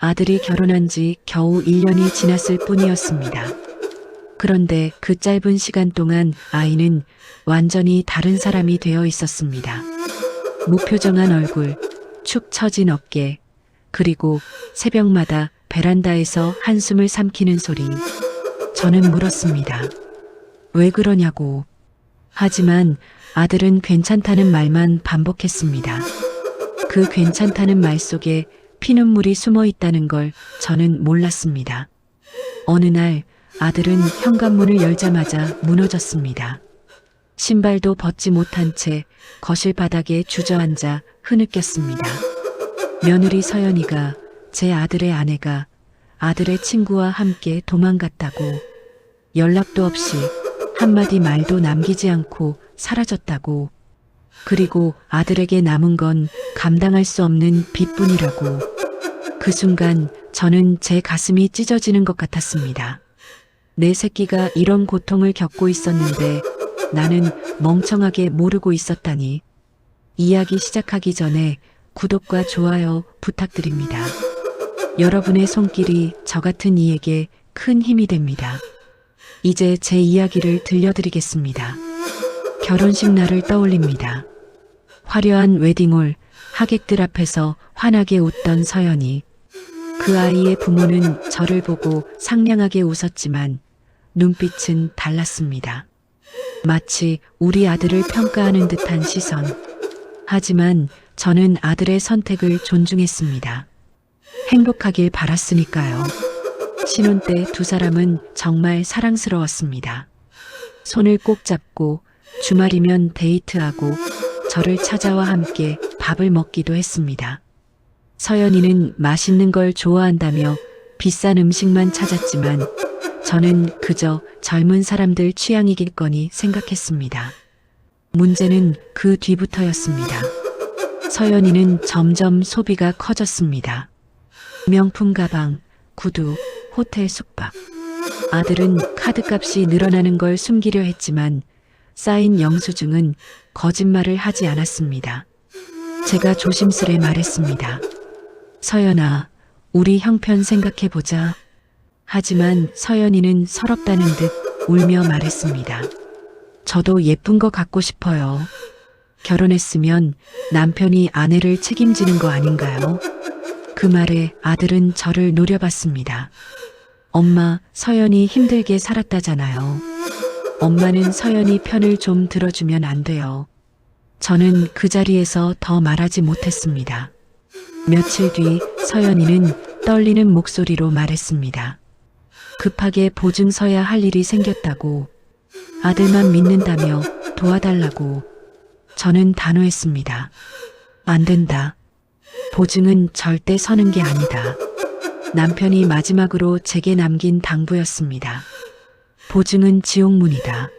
아들이 결혼한 지 겨우 1년이 지났을 뿐이었습니다. 그런데 그 짧은 시간 동안 아이는 완전히 다른 사람이 되어 있었습니다. 무표정한 얼굴, 축 처진 어깨, 그리고 새벽마다 베란다에서 한숨을 삼키는 소리. 저는 물었습니다. 왜 그러냐고. 하지만 아들은 괜찮다는 말만 반복했습니다. 그 괜찮다는 말 속에 피눈물이 숨어 있다는 걸 저는 몰랐습니다. 어느 날 아들은 현관문을 열자마자 무너졌습니다. 신발도 벗지 못한 채 거실 바닥에 주저앉아 흐느꼈습니다. 며느리 서연이가, 제 아들의 아내가 아들의 친구와 함께 도망갔다고, 연락도 없이 한마디 말도 남기지 않고 사라졌다고, 그리고 아들에게 남은 건 감당할 수 없는 빚뿐이라고. 그 순간 저는 제 가슴이 찢어지는 것 같았습니다. 내 새끼가 이런 고통을 겪고 있었는데 나는 멍청하게 모르고 있었다니. 이야기 시작하기 전에 구독과 좋아요 부탁드립니다. 여러분의 손길이 저 같은 이에게 큰 힘이 됩니다. 이제 제 이야기를 들려드리겠습니다. 결혼식 날을 떠올립니다. 화려한 웨딩홀, 하객들 앞에서 환하게 웃던 서연이. 그 아이의 부모는 저를 보고 상냥하게 웃었지만 눈빛은 달랐습니다. 마치 우리 아들을 평가하는 듯한 시선. 하지만 저는 아들의 선택을 존중했습니다. 행복하길 바랐으니까요. 신혼 때 두 사람은 정말 사랑스러웠습니다. 손을 꼭 잡고 주말이면 데이트하고 저를 찾아와 함께 밥을 먹기도 했습니다. 서연이는 맛있는 걸 좋아한다며 비싼 음식만 찾았지만 저는 그저 젊은 사람들 취향이겠거니 생각했습니다. 문제는 그 뒤부터였습니다. 서연이는 점점 소비가 커졌습니다. 명품 가방, 구두, 호텔 숙박. 아들은 카드값이 늘어나는 걸 숨기려 했지만 쌓인 영수증은 거짓말을 하지 않았습니다. 제가 조심스레 말했습니다. 서연아, 우리 형편 생각해보자. 하지만 서연이는 서럽다는 듯 울며 말했습니다. 저도 예쁜 거 갖고 싶어요. 결혼했으면 남편이 아내를 책임지는 거 아닌가요? 그 말에 아들은 저를 노려봤습니다. 엄마, 서연이 힘들게 살았다잖아요. 엄마는 서연이 편을 좀 들어주면 안 돼요. 저는 그 자리에서 더 말하지 못했습니다. 며칠 뒤 서연이는 떨리는 목소리로 말했습니다. 급하게 보증 서야 할 일이 생겼다고. 아들만 믿는다며 도와달라고. 저는 단호했습니다. 안 된다. 보증은 절대 서는 게 아니다. 남편이 마지막으로 제게 남긴 당부였습니다. 보증은 지옥문이다.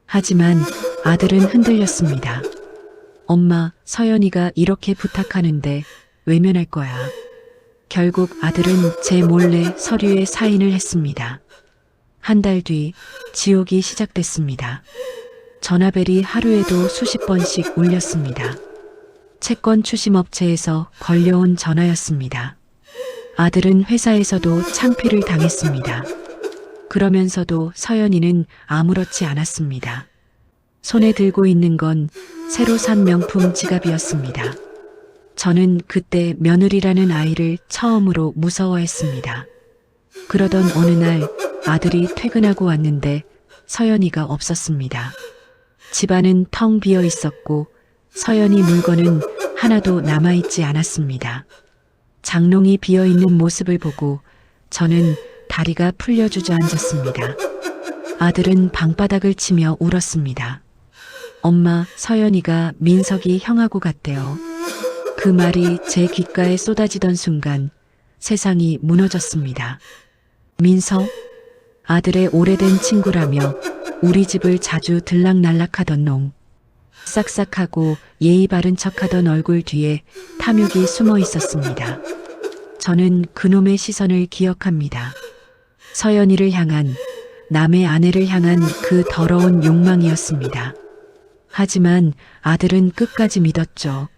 하지만 아들은 흔들렸습니다. 엄마, 서연이가 이렇게 부탁하는데 외면할 거야. 결국 아들은 제 몰래 서류에 사인을 했습니다. 한 달 뒤 지옥이 시작됐습니다. 전화벨이 하루에도 수십 번씩 울렸습니다. 채권 추심업체에서 걸려온 전화였습니다. 아들은 회사에서도 창피를 당했습니다. 그러면서도 서연이는 아무렇지 않았습니다. 손에 들고 있는 건 새로 산 명품 지갑이었습니다. 저는 그때 며느리라는 아이를 처음으로 무서워했습니다. 그러던 어느 날 아들이 퇴근하고 왔는데 서연이가 없었습니다. 집안은 텅 비어 있었고 서연이 물건은 하나도 남아있지 않았습니다. 장롱이 비어있는 모습을 보고 저는 다리가 풀려 주저앉았습니다. 아들은 방바닥을 치며 울었습니다. 엄마, 서연이가 민석이 형하고 갔대요. 그 말이 제 귓가에 쏟아지던 순간 세상이 무너졌습니다. 민석? 아들의 오래된 친구라며 우리 집을 자주 들락날락하던 놈. 싹싹하고 예의 바른 척하던 얼굴 뒤에 탐욕이 숨어 있었습니다. 저는 그놈의 시선을 기억합니다. 서연이를 향한, 남의 아내를 향한 그 더러운 욕망이었습니다. 하지만 아들은 끝까지 믿었죠.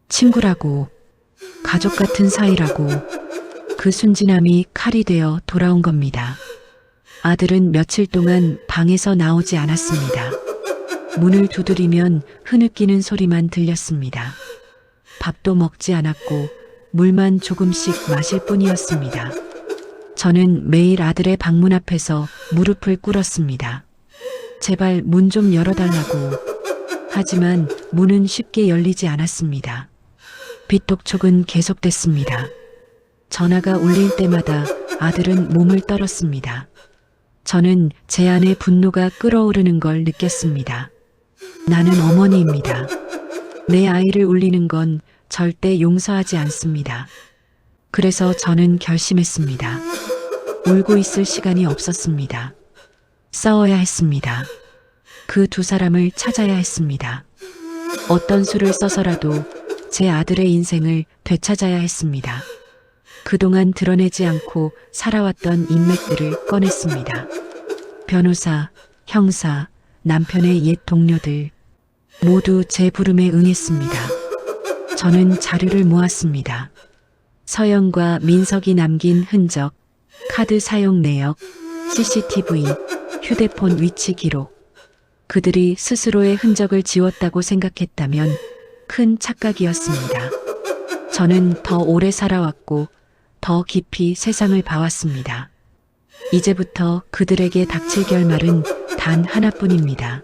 친구라고, 가족 같은 사이라고. 그 순진함이 칼이 되어 돌아온 겁니다. 아들은 며칠 동안 방에서 나오지 않았습니다. 문을 두드리면 흐느끼는 소리만 들렸습니다. 밥도 먹지 않았고 물만 조금씩 마실 뿐이었습니다. 저는 매일 아들의 방문 앞에서 무릎을 꿇었습니다. 제발 문 좀 열어달라고. 하지만 문은 쉽게 열리지 않았습니다. 빗독촉은 계속됐습니다. 전화가 울릴 때마다 아들은 몸을 떨었습니다. 저는 제 안에 분노가 끓어오르는 걸 느꼈습니다. 나는 어머니입니다. 내 아이를 울리는 건 절대 용서하지 않습니다. 그래서 저는 결심했습니다. 울고 있을 시간이 없었습니다. 싸워야 했습니다. 그 두 사람을 찾아야 했습니다. 어떤 수를 써서라도 제 아들의 인생을 되찾아야 했습니다. 그동안 드러내지 않고 살아왔던 인맥들을 꺼냈습니다. 변호사, 형사, 남편의 옛 동료들 모두 제 부름에 응했습니다. 저는 자료를 모았습니다. 서영과 민석이 남긴 흔적, 카드 사용 내역, CCTV, 휴대폰 위치 기록. 그들이 스스로의 흔적을 지웠다고 생각했다면 큰 착각이었습니다. 저는 더 오래 살아왔고 더 깊이 세상을 봐왔습니다. 이제부터 그들에게 닥칠 결말은 단 하나뿐입니다.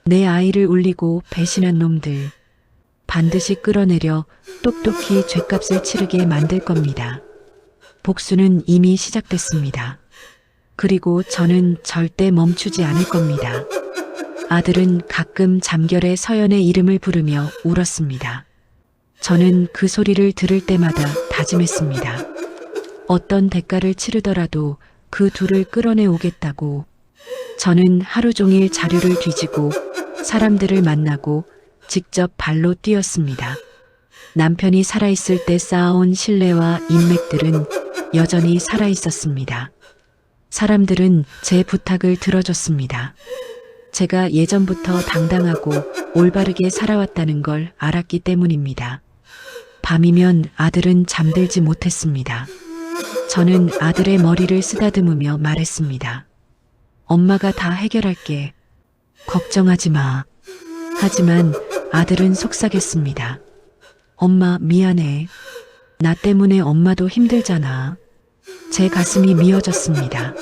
내 아이를 울리고 배신한 놈들 반드시 끌어내려 똑똑히 죗값을 치르게 만들 겁니다. 복수는 이미 시작됐습니다. 그리고 저는 절대 멈추지 않을 겁니다. 아들은 가끔 잠결에 서연의 이름을 부르며 울었습니다. 저는 그 소리를 들을 때마다 다짐했습니다. 어떤 대가를 치르더라도 그 둘을 끌어내 오겠다고. 저는 하루 종일 자료를 뒤지고 사람들을 만나고 직접 발로 뛰었습니다. 남편이 살아있을 때 쌓아온 신뢰와 인맥들은 여전히 살아있었습니다. 사람들은 제 부탁을 들어줬습니다. 제가 예전부터 당당하고 올바르게 살아왔다는 걸 알았기 때문입니다. 밤이면 아들은 잠들지 못했습니다. 저는 아들의 머리를 쓰다듬으며 말했습니다. 엄마가 다 해결할게. 걱정하지 마. 하지만 아들은 속삭였습니다. 엄마 미안해. 나 때문에 엄마도 힘들잖아. 제 가슴이 미어졌습니다.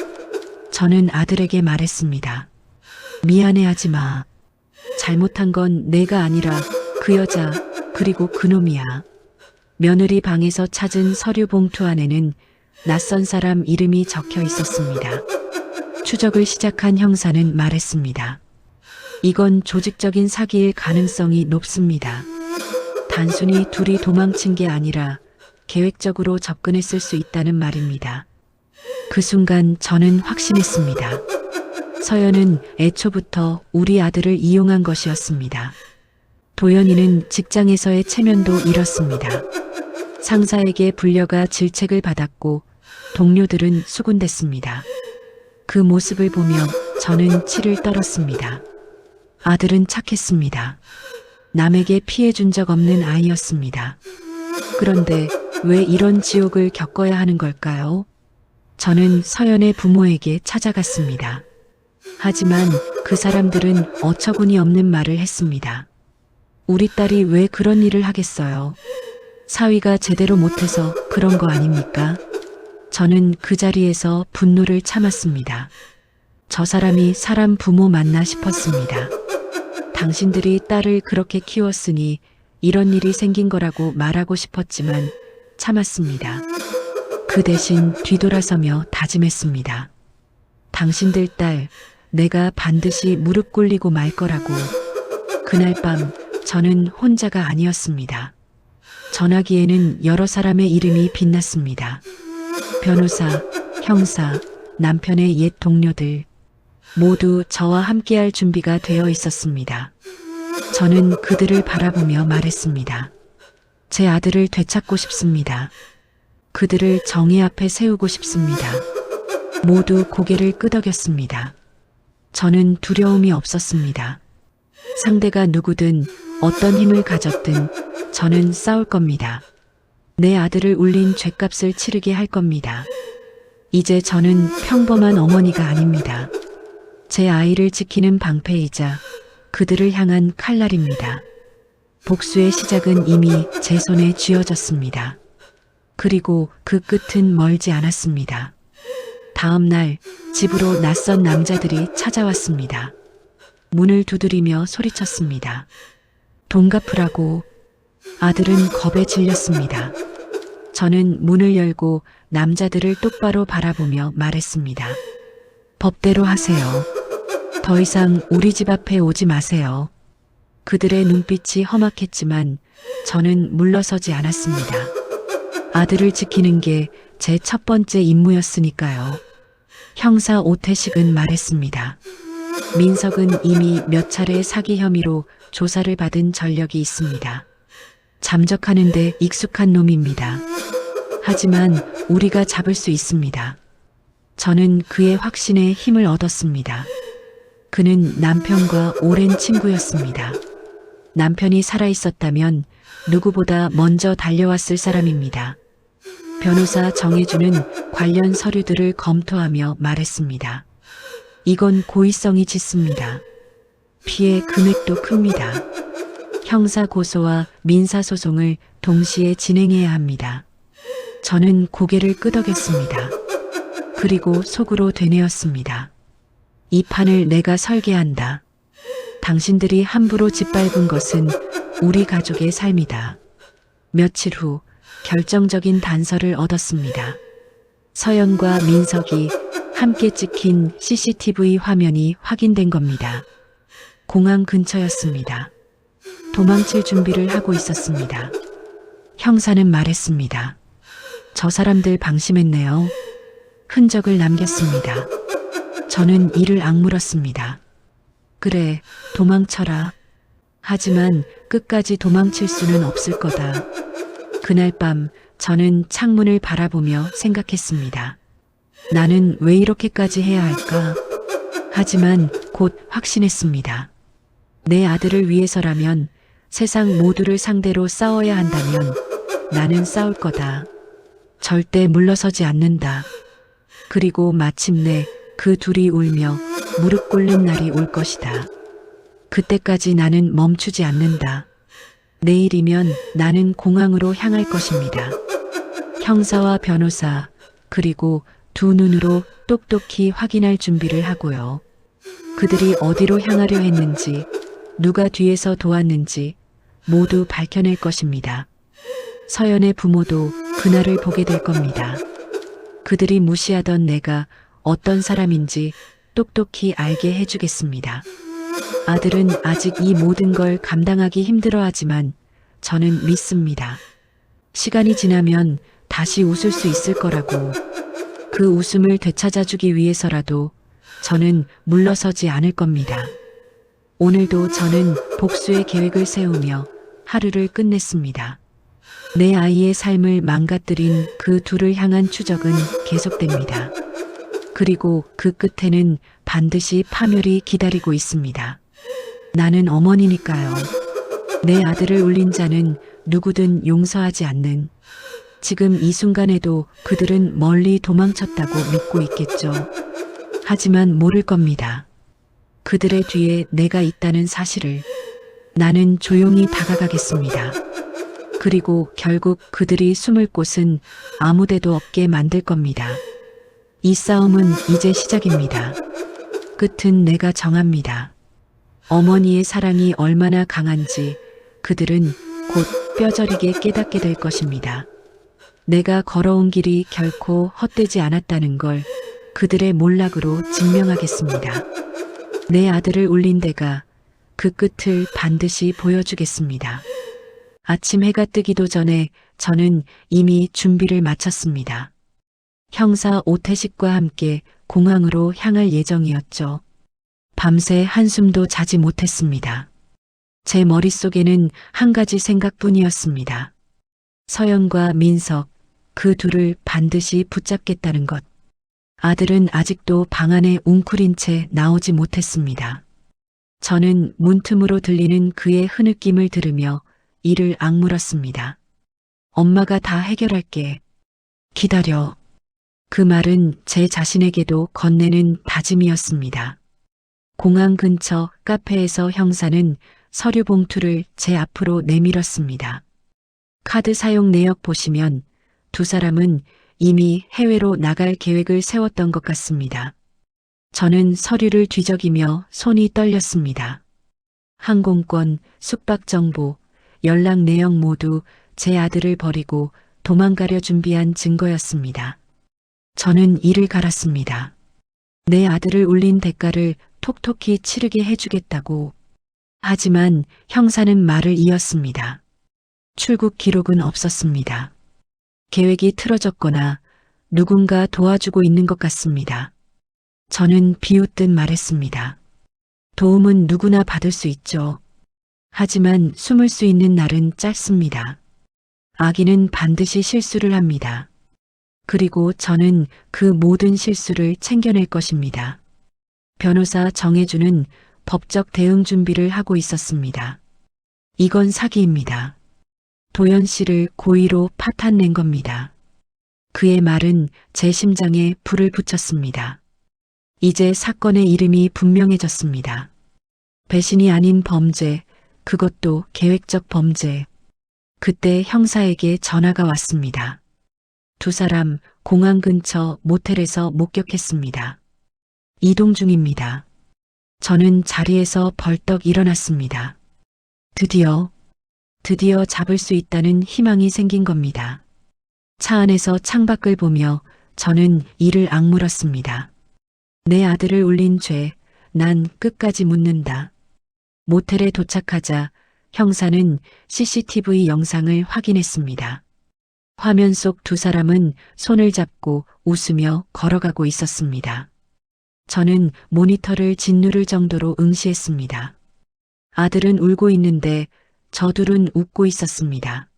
저는 아들에게 말했습니다. 미안해하지 마. 잘못한 건 내가 아니라 그 여자 그리고 그놈이야. 며느리 방에서 찾은 서류 봉투 안에는 낯선 사람 이름이 적혀 있었습니다. 추적을 시작한 형사는 말했습니다. 이건 조직적인 사기일 가능성이 높습니다. 단순히 둘이 도망친 게 아니라 계획적으로 접근했을 수 있다는 말입니다. 그 순간 저는 확신했습니다. 서연은 애초부터 우리 아들을 이용한 것이었습니다. 도연이는 직장에서의 체면도 잃었습니다. 상사에게 불려가 질책을 받았고 동료들은 수군댔습니다. 그 모습을 보며 저는 치를 떨었습니다. 아들은 착했습니다. 남에게 피해 준 적 없는 아이였습니다. 그런데 왜 이런 지옥을 겪어야 하는 걸까요? 저는 서연의 부모에게 찾아갔습니다. 하지만 그 사람들은 어처구니 없는 말을 했습니다. 우리 딸이 왜 그런 일을 하겠어요? 사위가 제대로 못해서 그런 거 아닙니까? 저는 그 자리에서 분노를 참았습니다. 저 사람이 사람 부모 맞나 싶었습니다. 당신들이 딸을 그렇게 키웠으니 이런 일이 생긴 거라고 말하고 싶었지만 참았습니다. 그 대신 뒤돌아서며 다짐했습니다. 당신들 딸, 내가 반드시 무릎 꿇리고 말 거라고. 그날 밤 저는 혼자가 아니었습니다. 전화기에는 여러 사람의 이름이 빛났습니다. 변호사, 형사, 남편의 옛 동료들 모두 저와 함께할 준비가 되어 있었습니다. 저는 그들을 바라보며 말했습니다. 제 아들을 되찾고 싶습니다. 그들을 정의 앞에 세우고 싶습니다. 모두 고개를 끄덕였습니다. 저는 두려움이 없었습니다. 상대가 누구든 어떤 힘을 가졌든 저는 싸울 겁니다. 내 아들을 울린 죗값을 치르게 할 겁니다. 이제 저는 평범한 어머니가 아닙니다. 제 아이를 지키는 방패이자 그들을 향한 칼날입니다. 복수의 시작은 이미 제 손에 쥐어졌습니다. 그리고 그 끝은 멀지 않았습니다. 다음 날 집으로 낯선 남자들이 찾아왔습니다. 문을 두드리며 소리쳤습니다. 돈 갚으라고. 아들은 겁에 질렸습니다. 저는 문을 열고 남자들을 똑바로 바라보며 말했습니다. 법대로 하세요. 더 이상 우리 집 앞에 오지 마세요. 그들의 눈빛이 험악했지만 저는 물러서지 않았습니다. 아들을 지키는 게 제 첫 번째 임무였으니까요. 형사 오태식은 말했습니다. 민석은 이미 몇 차례 사기 혐의로 조사를 받은 전력이 있습니다. 잠적하는데 익숙한 놈입니다. 하지만 우리가 잡을 수 있습니다. 저는 그의 확신에 힘을 얻었습니다. 그는 남편과 오랜 친구였습니다. 남편이 살아있었다면 누구보다 먼저 달려왔을 사람입니다. 변호사 정혜주는 관련 서류들을 검토하며 말했습니다. 이건 고의성이 짙습니다. 피해 금액도 큽니다. 형사 고소와 민사 소송을 동시에 진행해야 합니다. 저는 고개를 끄덕였습니다. 그리고 속으로 되뇌었습니다. 이 판을 내가 설계한다. 당신들이 함부로 짓밟은 것은 우리 가족의 삶이다. 며칠 후 결정적인 단서를 얻었습니다. 서연과 민석이 함께 찍힌 CCTV 화면이 확인된 겁니다. 공항 근처였습니다. 도망칠 준비를 하고 있었습니다. 형사는 말했습니다. 저 사람들 방심했네요. 흔적을 남겼습니다. 저는 이를 악물었습니다. 그래, 도망쳐라. 하지만 끝까지 도망칠 수는 없을 거다. 그날 밤 저는 창문을 바라보며 생각했습니다. 나는 왜 이렇게까지 해야 할까? 하지만 곧 확신했습니다. 내 아들을 위해서라면, 세상 모두를 상대로 싸워야 한다면 나는 싸울 거다. 절대 물러서지 않는다. 그리고 마침내 그 둘이 울며 무릎 꿇는 날이 올 것이다. 그때까지 나는 멈추지 않는다. 내일이면 나는 공항으로 향할 것입니다. 형사와 변호사, 그리고 두 눈으로 똑똑히 확인할 준비를 하고요. 그들이 어디로 향하려 했는지, 누가 뒤에서 도왔는지 모두 밝혀낼 것입니다. 서연의 부모도 그날을 보게 될 겁니다. 그들이 무시하던 내가 어떤 사람인지 똑똑히 알게 해주겠습니다. 아들은 아직 이 모든 걸 감당하기 힘들어하지만 저는 믿습니다. 시간이 지나면 다시 웃을 수 있을 거라고. 그 웃음을 되찾아주기 위해서라도 저는 물러서지 않을 겁니다. 오늘도 저는 복수의 계획을 세우며 하루를 끝냈습니다. 내 아이의 삶을 망가뜨린 그 둘을 향한 추적은 계속됩니다. 그리고 그 끝에는 반드시 파멸이 기다리고 있습니다. 나는 어머니니까요. 내 아들을 울린 자는 누구든 용서하지 않는, 지금 이 순간에도 그들은 멀리 도망쳤다고 믿고 있겠죠. 하지만 모를 겁니다. 그들의 뒤에 내가 있다는 사실을. 나는 조용히 다가가겠습니다. 그리고 결국 그들이 숨을 곳은 아무데도 없게 만들 겁니다. 이 싸움은 이제 시작입니다. 끝은 내가 정합니다. 어머니의 사랑이 얼마나 강한지 그들은 곧 뼈저리게 깨닫게 될 것입니다. 내가 걸어온 길이 결코 헛되지 않았다는 걸 그들의 몰락으로 증명하겠습니다. 내 아들을 울린 데가 그 끝을 반드시 보여주겠습니다. 아침 해가 뜨기도 전에 저는 이미 준비를 마쳤습니다. 형사 오태식과 함께 공항으로 향할 예정이었죠. 밤새 한숨도 자지 못했습니다. 제 머릿속에는 한 가지 생각뿐이었습니다. 서연과 민석, 그 둘을 반드시 붙잡겠다는 것. 아들은 아직도 방 안에 웅크린 채 나오지 못했습니다. 저는 문틈으로 들리는 그의 흐느낌을 들으며 이를 악물었습니다. 엄마가 다 해결할게. 기다려. 그 말은 제 자신에게도 건네는 다짐이었습니다. 공항 근처 카페에서 형사는 서류 봉투를 제 앞으로 내밀었습니다. 카드 사용 내역 보시면 두 사람은 이미 해외로 나갈 계획을 세웠던 것 같습니다. 저는 서류를 뒤적이며 손이 떨렸습니다. 항공권, 숙박 정보, 연락 내역 모두 제 아들을 버리고 도망가려 준비한 증거였습니다. 저는 이를 갈았습니다. 내 아들을 울린 대가를 톡톡히 치르게 해주겠다고. 하지만 형사는 말을 이었습니다. 출국 기록은 없었습니다. 계획이 틀어졌거나 누군가 도와주고 있는 것 같습니다. 저는 비웃듯 말했습니다. 도움은 누구나 받을 수 있죠. 하지만 숨을 수 있는 날은 짧습니다. 아기는 반드시 실수를 합니다. 그리고 저는 그 모든 실수를 챙겨낼 것입니다. 변호사 정혜주는 법적 대응 준비를 하고 있었습니다. 이건 사기입니다. 도연 씨를 고의로 파탄낸 겁니다. 그의 말은 제 심장에 불을 붙였습니다. 이제 사건의 이름이 분명해졌습니다. 배신이 아닌 범죄, 그것도 계획적 범죄. 그때 형사에게 전화가 왔습니다. 두 사람 공항 근처 모텔에서 목격했습니다. 이동 중입니다. 저는 자리에서 벌떡 일어났습니다. 드디어 잡을 수 있다는 희망이 생긴 겁니다. 차 안에서 창밖을 보며 저는 이를 악물었습니다. 내 아들을 울린 죄, 난 끝까지 묻는다. 모텔에 도착하자 형사는 CCTV 영상을 확인했습니다. 화면 속 두 사람은 손을 잡고 웃으며 걸어가고 있었습니다. 저는 모니터를 짓누를 정도로 응시했습니다. 아들은 울고 있는데 저 둘은 웃고 있었습니다.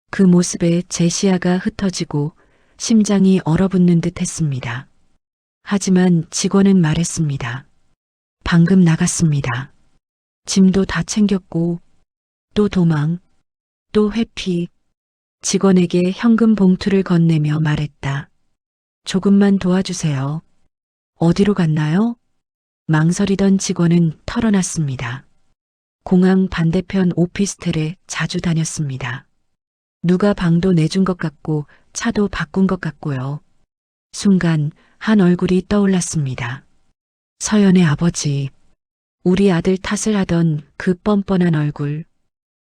그 모습에 제 시야가 흩어지고 심장이 얼어붙는 듯 했습니다. 하지만 직원은 말했습니다. 방금 나갔습니다. 짐도 다 챙겼고 또 도망, 또 회피. 직원에게 현금 봉투를 건네며 말했다. 조금만 도와주세요. 어디로 갔나요? 망설이던 직원은 털어놨습니다. 공항 반대편 오피스텔에 자주 다녔습니다. 누가 방도 내준 것 같고 차도 바꾼 것 같고요. 순간 한 얼굴이 떠올랐습니다. 서연의 아버지. 우리 아들 탓을 하던 그 뻔뻔한 얼굴.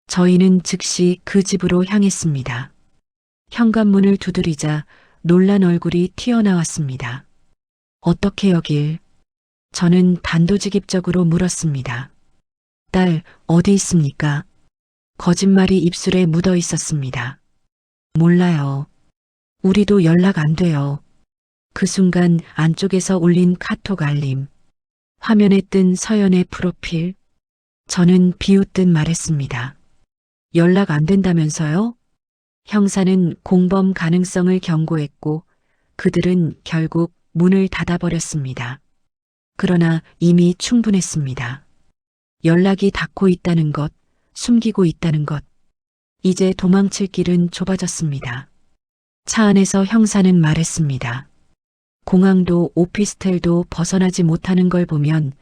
저희는 즉시 그 집으로 향했습니다. 현관문을 두드리자 놀란 얼굴이 튀어나왔습니다. 어떻게 여길? 저는 단도직입적으로 물었습니다. 딸, 어디 있습니까? 거짓말이 입술에 묻어 있었습니다. 몰라요. 우리도 연락 안 돼요. 그 순간 안쪽에서 울린 카톡 알림. 화면에 뜬 서연의 프로필. 저는 비웃듯 말했습니다. 연락 안 된다면서요? 형사는 공범 가능성을 경고했고 그들은 결국 문을 닫아버렸습니다. 그러나 이미 충분했습니다. 연락이 닿고 있다는 것, 숨기고 있다는 것. 이제 도망칠 길은 좁아졌습니다. 차 안에서 형사는 말했습니다. 공항도 오피스텔도 벗어나지 못하는 걸 보면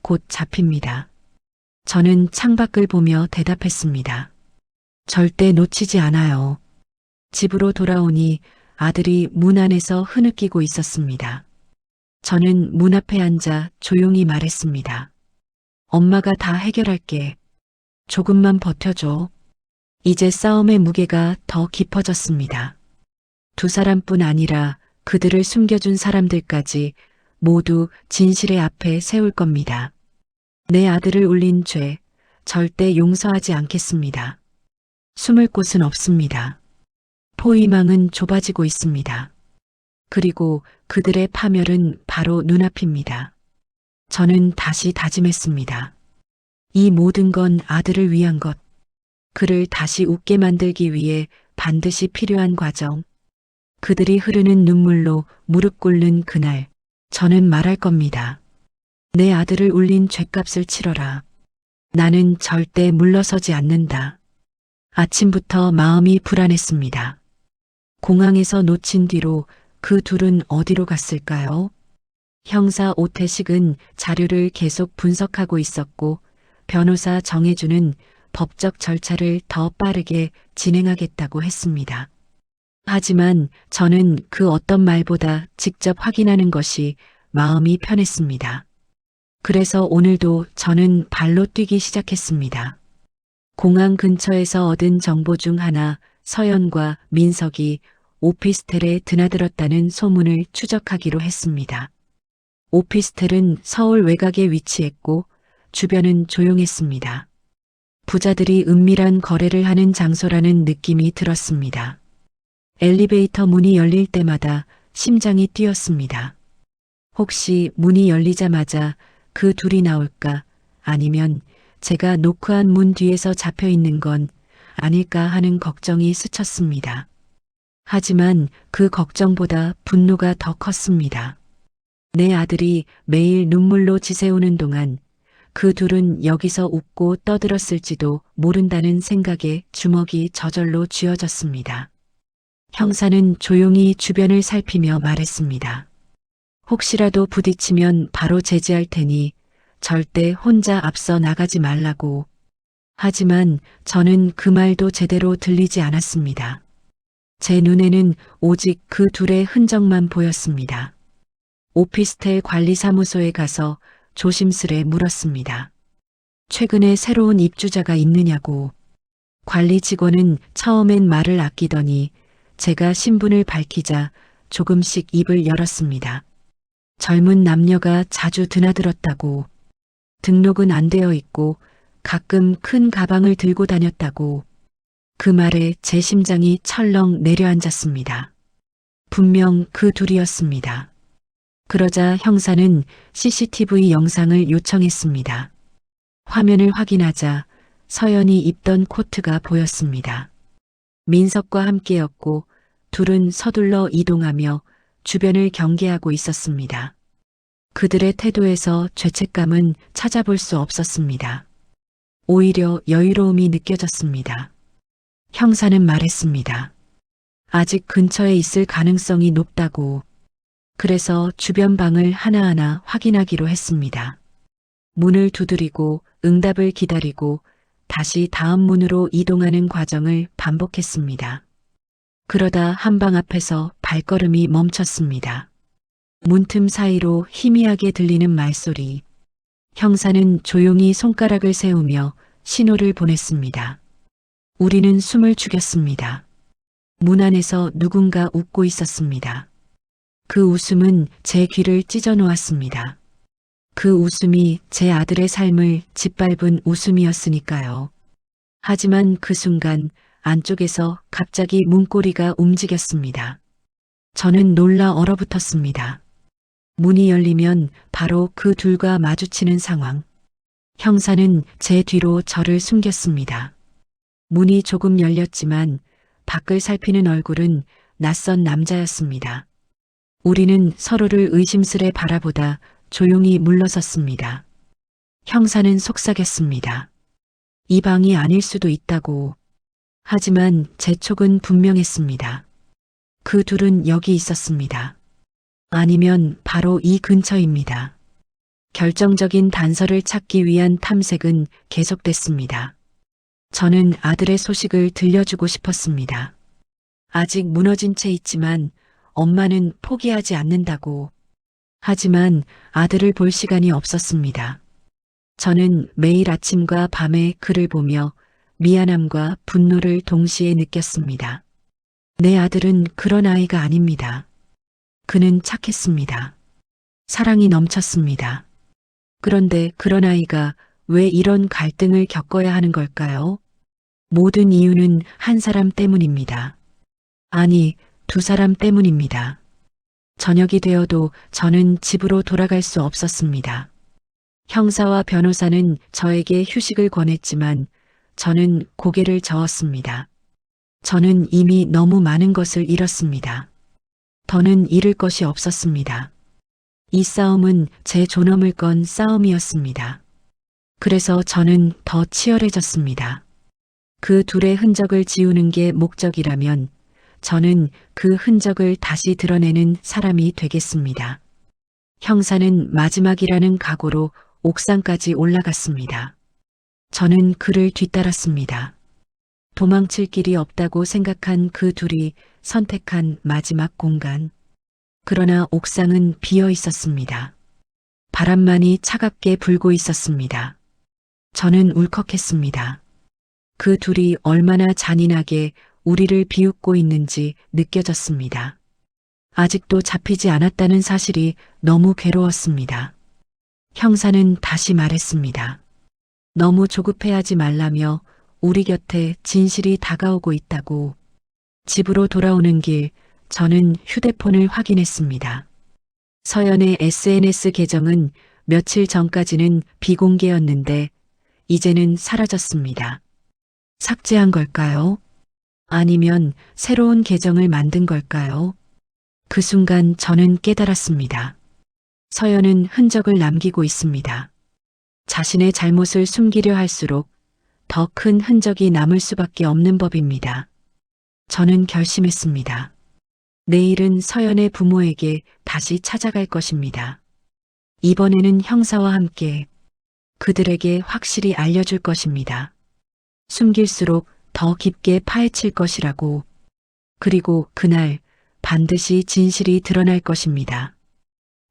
곧 잡힙니다. 저는 창밖을 보며 대답했습니다. 절대 놓치지 않아요. 집으로 돌아오니 아들이 문 안에서 흐느끼고 있었습니다. 저는 문 앞에 앉아 조용히 말했습니다. 엄마가 다 해결할게. 조금만 버텨줘. 이제 싸움의 무게가 더 깊어졌습니다. 두 사람뿐 아니라 그들을 숨겨준 사람들까지 모두 진실의 앞에 세울 겁니다. 내 아들을 울린 죄, 절대 용서하지 않겠습니다. 숨을 곳은 없습니다. 포위망은 좁아지고 있습니다. 그리고 그들의 파멸은 바로 눈앞입니다. 저는 다시 다짐했습니다. 이 모든 건 아들을 위한 것, 그를 다시 웃게 만들기 위해 반드시 필요한 과정, 그들이 흐르는 눈물로 무릎 꿇는 그날, 저는 말할 겁니다. 내 아들을 울린 죗값을 치러라. 나는 절대 물러서지 않는다. 아침부터 마음이 불안했습니다. 공항에서 놓친 뒤로 그 둘은 어디로 갔을까요? 형사 오태식은 자료를 계속 분석하고 있었고 변호사 정혜주는 법적 절차를 더 빠르게 진행하겠다고 했습니다. 하지만 저는 그 어떤 말보다 직접 확인하는 것이 마음이 편했습니다. 그래서 오늘도 저는 발로 뛰기 시작했습니다. 공항 근처에서 얻은 정보 중 하나, 서연과 민석이 오피스텔에 드나들었다는 소문을 추적하기로 했습니다. 오피스텔은 서울 외곽에 위치했고 주변은 조용했습니다. 부자들이 은밀한 거래를 하는 장소라는 느낌이 들었습니다. 엘리베이터 문이 열릴 때마다 심장이 뛰었습니다. 혹시 문이 열리자마자 그 둘이 나올까, 아니면 제가 노크한 문 뒤에서 잡혀 있는 건 아닐까 하는 걱정이 스쳤습니다. 하지만 그 걱정보다 분노가 더 컸습니다. 내 아들이 매일 눈물로 지새우는 동안 그 둘은 여기서 웃고 떠들었을지도 모른다는 생각에 주먹이 저절로 쥐어졌습니다. 형사는 조용히 주변을 살피며 말했습니다. 혹시라도 부딪히면 바로 제지할 테니 절대 혼자 앞서 나가지 말라고. 하지만 저는 그 말도 제대로 들리지 않았습니다. 제 눈에는 오직 그 둘의 흔적만 보였습니다. 오피스텔 관리사무소에 가서 조심스레 물었습니다. 최근에 새로운 입주자가 있느냐고. 관리 직원은 처음엔 말을 아끼더니 제가 신분을 밝히자 조금씩 입을 열었습니다. 젊은 남녀가 자주 드나들었다고. 등록은 안 되어 있고 가끔 큰 가방을 들고 다녔다고. 그 말에 제 심장이 철렁 내려앉았습니다. 분명 그 둘이었습니다. 그러자 형사는 CCTV 영상을 요청했습니다. 화면을 확인하자 서연이 입던 코트가 보였습니다. 민석과 함께였고 둘은 서둘러 이동하며 주변을 경계하고 있었습니다. 그들의 태도에서 죄책감은 찾아볼 수 없었습니다. 오히려 여유로움이 느껴졌습니다. 형사는 말했습니다. 아직 근처에 있을 가능성이 높다고. 그래서 주변 방을 하나하나 확인하기로 했습니다. 문을 두드리고 응답을 기다리고 다시 다음 문으로 이동하는 과정을 반복했습니다. 그러다 한 방 앞에서 발걸음이 멈췄습니다. 문틈 사이로 희미하게 들리는 말소리. 형사는 조용히 손가락을 세우며 신호를 보냈습니다. 우리는 숨을 죽였습니다. 문 안에서 누군가 웃고 있었습니다. 그 웃음은 제 귀를 찢어 놓았습니다. 그 웃음이 제 아들의 삶을 짓밟은 웃음이었으니까요. 하지만 그 순간 안쪽에서 갑자기 문고리가 움직였습니다. 저는 놀라 얼어붙었습니다. 문이 열리면 바로 그 둘과 마주치는 상황. 형사는 제 뒤로 저를 숨겼습니다. 문이 조금 열렸지만 밖을 살피는 얼굴은 낯선 남자였습니다. 우리는 서로를 의심스레 바라보다 조용히 물러섰습니다. 형사는 속삭였습니다. 이 방이 아닐 수도 있다고. 하지만 제 촉은 분명했습니다. 그 둘은 여기 있었습니다. 아니면 바로 이 근처입니다. 결정적인 단서를 찾기 위한 탐색은 계속됐습니다. 저는 아들의 소식을 들려주고 싶었습니다. 아직 무너진 채 있지만 엄마는 포기하지 않는다고. 하지만 아들을 볼 시간이 없었습니다. 저는 매일 아침과 밤에 그를 보며 미안함과 분노를 동시에 느꼈습니다. 내 아들은 그런 아이가 아닙니다. 그는 착했습니다. 사랑이 넘쳤습니다. 그런데 그런 아이가 왜 이런 갈등을 겪어야 하는 걸까요? 모든 이유는 한 사람 때문입니다. 아니, 두 사람 때문입니다. 저녁이 되어도 저는 집으로 돌아갈 수 없었습니다. 형사와 변호사는 저에게 휴식을 권했지만 저는 고개를 저었습니다. 저는 이미 너무 많은 것을 잃었습니다. 더는 잃을 것이 없었습니다. 이 싸움은 제 존엄을 건 싸움이었습니다. 그래서 저는 더 치열해졌습니다. 그 둘의 흔적을 지우는 게 목적이라면 저는 그 흔적을 다시 드러내는 사람이 되겠습니다. 형사는 마지막이라는 각오로 옥상까지 올라갔습니다. 저는 그를 뒤따랐습니다. 도망칠 길이 없다고 생각한 그 둘이 선택한 마지막 공간. 그러나 옥상은 비어 있었습니다. 바람만이 차갑게 불고 있었습니다. 저는 울컥했습니다. 그 둘이 얼마나 잔인하게 우리를 비웃고 있는지 느껴졌습니다. 아직도 잡히지 않았다는 사실이 너무 괴로웠습니다. 형사는 다시 말했습니다. 너무 조급해하지 말라며 우리 곁에 진실이 다가오고 있다고. 집으로 돌아오는 길 저는 휴대폰을 확인했습니다. 서연의 SNS 계정은 며칠 전까지는 비공개였는데 이제는 사라졌습니다. 삭제한 걸까요? 아니면 새로운 계정을 만든 걸까요? 그 순간 저는 깨달았습니다. 서연은 흔적을 남기고 있습니다. 자신의 잘못을 숨기려 할수록 더 큰 흔적이 남을 수밖에 없는 법입니다. 저는 결심했습니다. 내일은 서연의 부모에게 다시 찾아갈 것입니다. 이번에는 형사와 함께 그들에게 확실히 알려줄 것입니다. 숨길수록 더 깊게 파헤칠 것이라고. 그리고 그날 반드시 진실이 드러날 것입니다.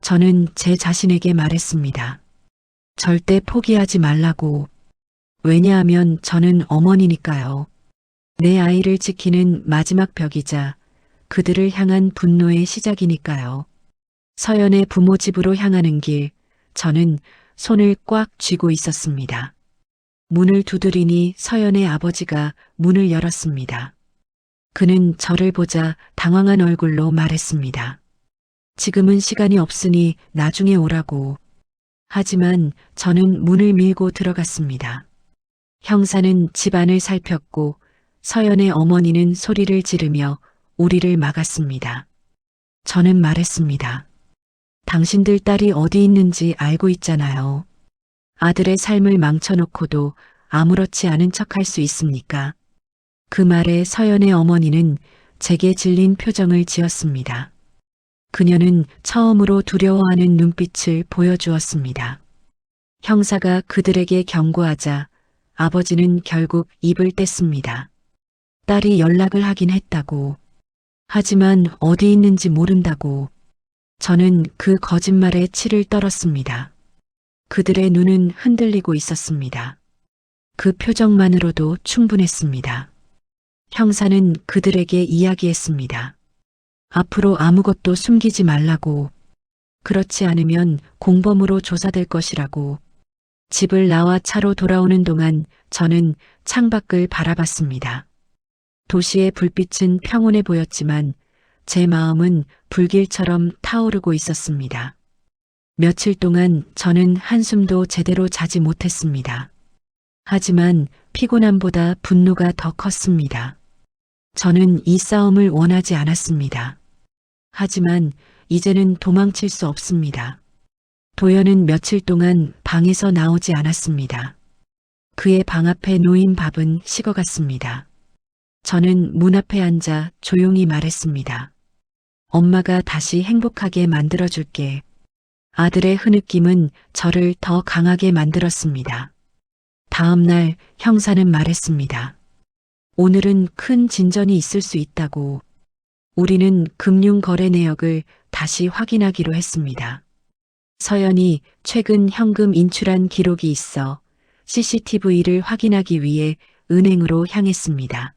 저는 제 자신에게 말했습니다. 절대 포기하지 말라고. 왜냐하면 저는 어머니니까요. 내 아이를 지키는 마지막 벽이자 그들을 향한 분노의 시작이니까요. 서연의 부모 집으로 향하는 길, 저는 손을 꽉 쥐고 있었습니다. 문을 두드리니 서연의 아버지가 문을 열었습니다. 그는 저를 보자 당황한 얼굴로 말했습니다. 지금은 시간이 없으니 나중에 오라고. 하지만 저는 문을 밀고 들어갔습니다. 형사는 집안을 살폈고 서연의 어머니는 소리를 지르며 우리를 막았습니다. 저는 말했습니다. 당신들 딸이 어디 있는지 알고 있잖아요. 아들의 삶을 망쳐놓고도 아무렇지 않은 척할 수 있습니까? 그 말에 서연의 어머니는 제게 질린 표정을 지었습니다. 그녀는 처음으로 두려워하는 눈빛을 보여주었습니다. 형사가 그들에게 경고하자 아버지는 결국 입을 뗐습니다. 딸이 연락을 하긴 했다고. 하지만 어디 있는지 모른다고. 저는 그 거짓말에 치를 떨었습니다. 그들의 눈은 흔들리고 있었습니다. 그 표정만으로도 충분했습니다. 형사는 그들에게 이야기했습니다. 앞으로 아무것도 숨기지 말라고. 그렇지 않으면 공범으로 조사될 것이라고. 집을 나와 차로 돌아오는 동안 저는 창밖을 바라봤습니다. 도시의 불빛은 평온해 보였지만 제 마음은 불길처럼 타오르고 있었습니다. 며칠 동안 저는 한숨도 제대로 자지 못했습니다. 하지만 피곤함보다 분노가 더 컸습니다. 저는 이 싸움을 원하지 않았습니다. 하지만 이제는 도망칠 수 없습니다. 도연은 며칠 동안 방에서 나오지 않았습니다. 그의 방 앞에 놓인 밥은 식어갔습니다. 저는 문 앞에 앉아 조용히 말했습니다. 엄마가 다시 행복하게 만들어줄게. 아들의 흐느낌은 저를 더 강하게 만들었습니다. 다음 날 형사는 말했습니다. 오늘은 큰 진전이 있을 수 있다고. 우리는 금융거래 내역을 다시 확인하기로 했습니다. 서연이 최근 현금 인출한 기록이 있어 CCTV를 확인하기 위해 은행으로 향했습니다.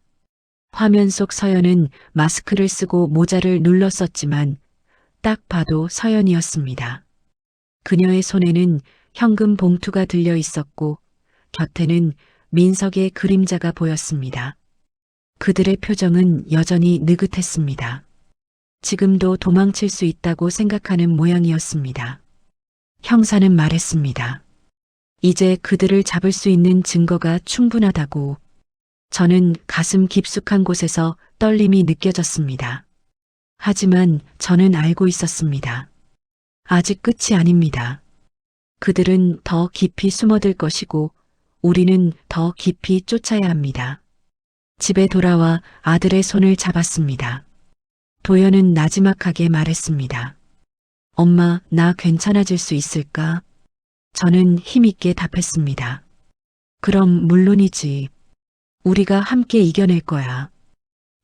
화면 속 서연은 마스크를 쓰고 모자를 눌렀었지만 딱 봐도 서연이었습니다. 그녀의 손에는 현금 봉투가 들려 있었고 곁에는 민석의 그림자가 보였습니다. 그들의 표정은 여전히 느긋했습니다. 지금도 도망칠 수 있다고 생각하는 모양이었습니다. 형사는 말했습니다. 이제 그들을 잡을 수 있는 증거가 충분하다고. 저는 가슴 깊숙한 곳에서 떨림이 느껴졌습니다. 하지만 저는 알고 있었습니다. 아직 끝이 아닙니다. 그들은 더 깊이 숨어들 것이고 우리는 더 깊이 쫓아야 합니다. 집에 돌아와 아들의 손을 잡았습니다. 도연은 나지막하게 말했습니다. 엄마, 나 괜찮아질 수 있을까? 저는 힘있게 답했습니다. 그럼 물론이지. 우리가 함께 이겨낼 거야.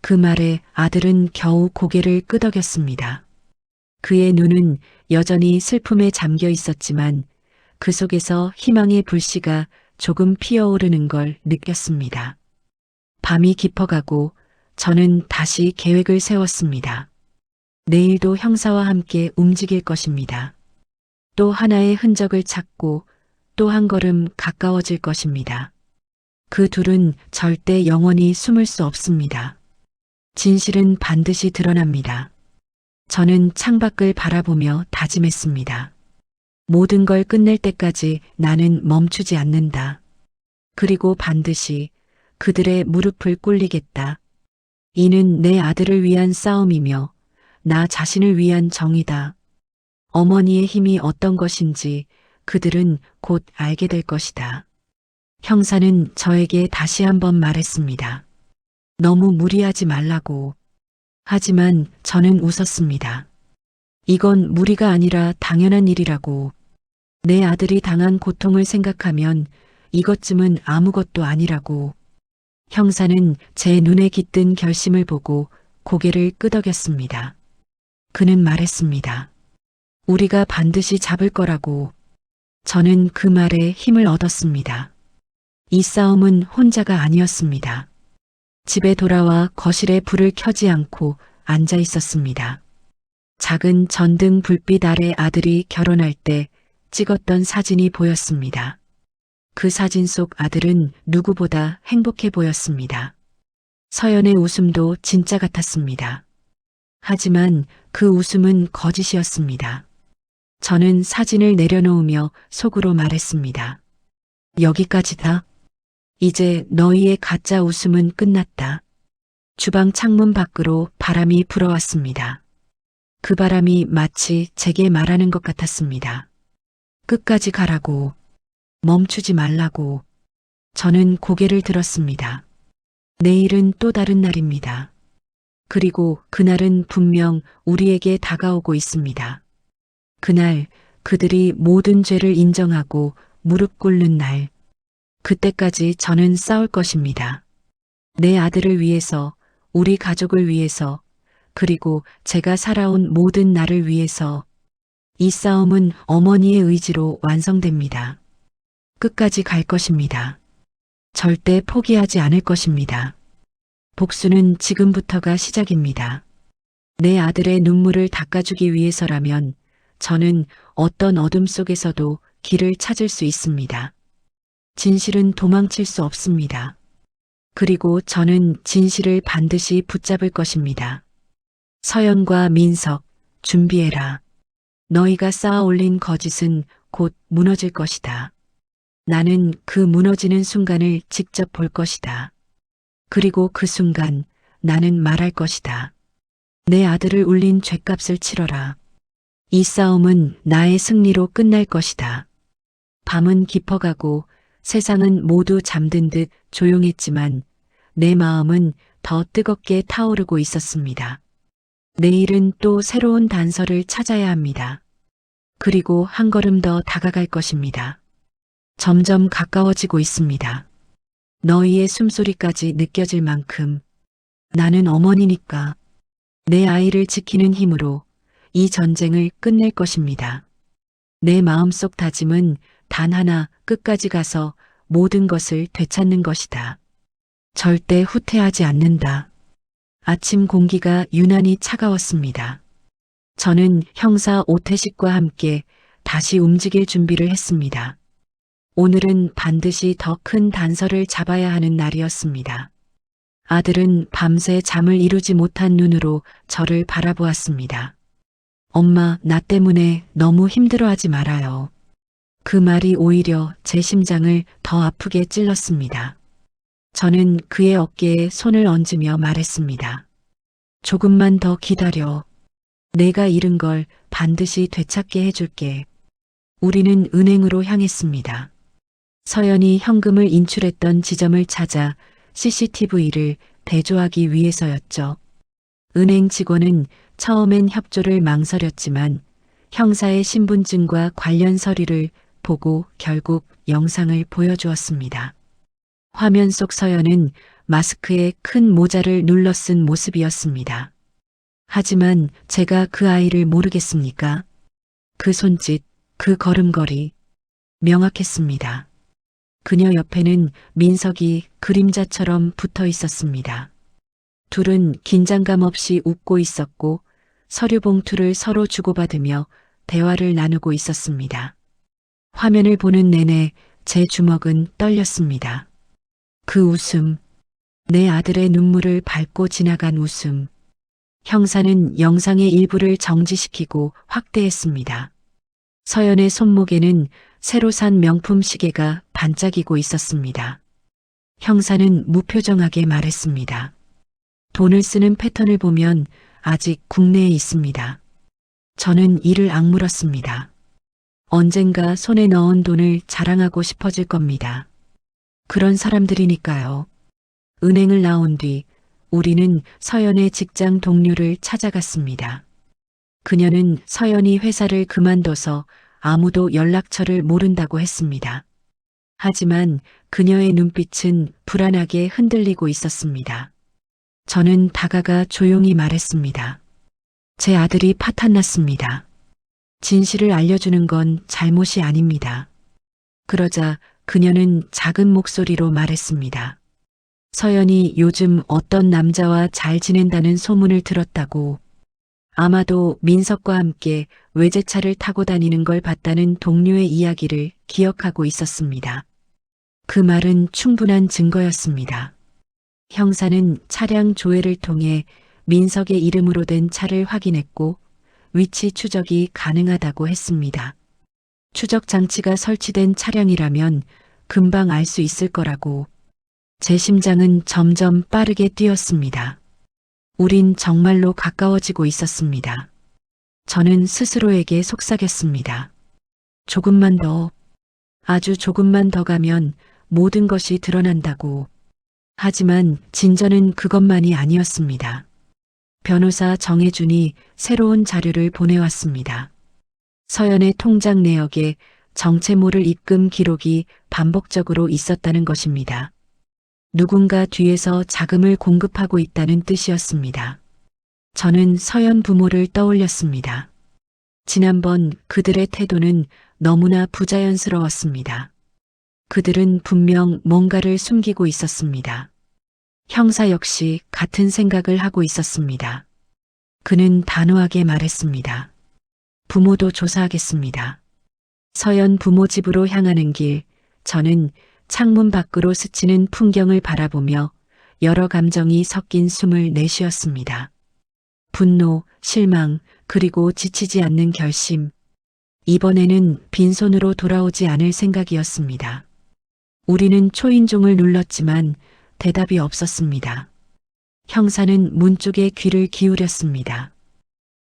그 말에 아들은 겨우 고개를 끄덕였습니다. 그의 눈은 여전히 슬픔에 잠겨 있었지만 그 속에서 희망의 불씨가 조금 피어오르는 걸 느꼈습니다. 밤이 깊어가고 저는 다시 계획을 세웠습니다. 내일도 형사와 함께 움직일 것입니다. 또 하나의 흔적을 찾고 또 한 걸음 가까워질 것입니다. 그 둘은 절대 영원히 숨을 수 없습니다. 진실은 반드시 드러납니다. 저는 창밖을 바라보며 다짐했습니다. 모든 걸 끝낼 때까지 나는 멈추지 않는다. 그리고 반드시 그들의 무릎을 꿇리겠다. 이는 내 아들을 위한 싸움이며 나 자신을 위한 정의다. 어머니의 힘이 어떤 것인지 그들은 곧 알게 될 것이다. 형사는 저에게 다시 한번 말했습니다. 너무 무리하지 말라고. 하지만 저는 웃었습니다. 이건 무리가 아니라 당연한 일이라고. 내 아들이 당한 고통을 생각하면 이것쯤은 아무것도 아니라고. 형사는 제 눈에 깃든 결심을 보고 고개를 끄덕였습니다. 그는 말했습니다. 우리가 반드시 잡을 거라고. 저는 그 말에 힘을 얻었습니다. 이 싸움은 혼자가 아니었습니다. 집에 돌아와 거실에 불을 켜지 않고 앉아 있었습니다. 작은 전등 불빛 아래 아들이 결혼할 때 찍었던 사진이 보였습니다. 그 사진 속 아들은 누구보다 행복해 보였습니다. 서연의 웃음도 진짜 같았습니다. 하지만 그 웃음은 거짓이었습니다. 저는 사진을 내려놓으며 속으로 말했습니다. 여기까지다. 이제 너희의 가짜 웃음은 끝났다. 주방 창문 밖으로 바람이 불어왔습니다. 그 바람이 마치 제게 말하는 것 같았습니다. 끝까지 가라고. 멈추지 말라고. 저는 고개를 들었습니다. 내일은 또 다른 날입니다. 그리고 그날은 분명 우리에게 다가오고 있습니다. 그날 그들이 모든 죄를 인정하고 무릎 꿇는 날. 그때까지 저는 싸울 것입니다. 내 아들을 위해서, 우리 가족을 위해서, 그리고 제가 살아온 모든 나를 위해서. 이 싸움은 어머니의 의지로 완성됩니다. 끝까지 갈 것입니다. 절대 포기하지 않을 것입니다. 복수는 지금부터가 시작입니다. 내 아들의 눈물을 닦아주기 위해서라면 저는 어떤 어둠 속에서도 길을 찾을 수 있습니다. 진실은 도망칠 수 없습니다. 그리고 저는 진실을 반드시 붙잡을 것입니다. 서연과 민석, 준비해라. 너희가 쌓아 올린 거짓은 곧 무너질 것이다. 나는 그 무너지는 순간을 직접 볼 것이다. 그리고 그 순간 나는 말할 것이다. 내 아들을 울린 죗값을 치러라. 이 싸움은 나의 승리로 끝날 것이다. 밤은 깊어가고 세상은 모두 잠든 듯 조용했지만 내 마음은 더 뜨겁게 타오르고 있었습니다. 내일은 또 새로운 단서를 찾아야 합니다. 그리고 한 걸음 더 다가갈 것입니다. 점점 가까워지고 있습니다. 너희의 숨소리까지 느껴질 만큼 나는 어머니니까 내 아이를 지키는 힘으로 이 전쟁을 끝낼 것입니다. 내 마음속 다짐은 단 하나, 끝까지 가서 모든 것을 되찾는 것이다. 절대 후퇴하지 않는다. 아침 공기가 유난히 차가웠습니다. 저는 형사 오태식과 함께 다시 움직일 준비를 했습니다. 오늘은 반드시 더 큰 단서를 잡아야 하는 날이었습니다. 아들은 밤새 잠을 이루지 못한 눈으로 저를 바라보았습니다. 엄마, 나 때문에 너무 힘들어하지 말아요. 그 말이 오히려 제 심장을 더 아프게 찔렀습니다. 저는 그의 어깨에 손을 얹으며 말했습니다. 조금만 더 기다려. 내가 잃은 걸 반드시 되찾게 해줄게. 우리는 은행으로 향했습니다. 서연이 현금을 인출했던 지점을 찾아 CCTV를 대조하기 위해서였죠. 은행 직원은 처음엔 협조를 망설였지만 형사의 신분증과 관련 서류를 보고 결국 영상을 보여주었습니다. 화면 속 서연은 마스크에 큰 모자를 눌러 쓴 모습이었습니다. 하지만 제가 그 아이를 모르겠습니까? 그 손짓, 그 걸음걸이 명확했습니다. 그녀 옆에는 민석이 그림자처럼 붙어 있었습니다. 둘은 긴장감 없이 웃고 있었고 서류 봉투를 서로 주고받으며 대화를 나누고 있었습니다. 화면을 보는 내내 제 주먹은 떨렸습니다. 그 웃음, 내 아들의 눈물을 밟고 지나간 웃음. 형사는 영상의 일부를 정지시키고 확대했습니다. 서연의 손목에는 새로 산 명품 시계가 반짝이고 있었습니다. 형사는 무표정하게 말했습니다. 돈을 쓰는 패턴을 보면 아직 국내에 있습니다. 저는 이를 악물었습니다. 언젠가 손에 넣은 돈을 자랑하고 싶어질 겁니다. 그런 사람들이니까요. 은행을 나온 뒤 우리는 서연의 직장 동료를 찾아갔습니다. 그녀는 서연이 회사를 그만둬서 아무도 연락처를 모른다고 했습니다. 하지만 그녀의 눈빛은 불안하게 흔들리고 있었습니다. 저는 다가가 조용히 말했습니다. 제 아들이 파탄났습니다. 진실을 알려주는 건 잘못이 아닙니다. 그러자 그녀는 작은 목소리로 말했습니다. 서연이 요즘 어떤 남자와 잘 지낸다는 소문을 들었다고. 아마도 민석과 함께 외제차를 타고 다니는 걸 봤다는 동료의 이야기를 기억하고 있었습니다. 그 말은 충분한 증거였습니다. 형사는 차량 조회를 통해 민석의 이름으로 된 차를 확인했고 위치 추적이 가능하다고 했습니다. 추적 장치가 설치된 차량이라면 금방 알 수 있을 거라고. 제 심장은 점점 빠르게 뛰었습니다. 우린 정말로 가까워지고 있었습니다. 저는 스스로에게 속삭였습니다. 조금만 더, 아주 조금만 더 가면 모든 것이 드러난다고. 하지만 진전은 그것만이 아니었습니다. 변호사 정혜준이 새로운 자료를 보내왔습니다. 서연의 통장 내역에 정체모를 입금 기록이 반복적으로 있었다는 것입니다. 누군가 뒤에서 자금을 공급하고 있다는 뜻이었습니다. 저는 서연 부모를 떠올렸습니다. 지난번 그들의 태도는 너무나 부자연스러웠습니다. 그들은 분명 뭔가를 숨기고 있었습니다. 형사 역시 같은 생각을 하고 있었습니다. 그는 단호하게 말했습니다. 부모도 조사하겠습니다. 서연 부모 집으로 향하는 길, 저는 창문 밖으로 스치는 풍경을 바라보며 여러 감정이 섞인 숨을 내쉬었습니다. 분노, 실망, 그리고 지치지 않는 결심. 이번에는 빈손으로 돌아오지 않을 생각이었습니다. 우리는 초인종을 눌렀지만 대답이 없었습니다. 형사는 문 쪽에 귀를 기울였습니다.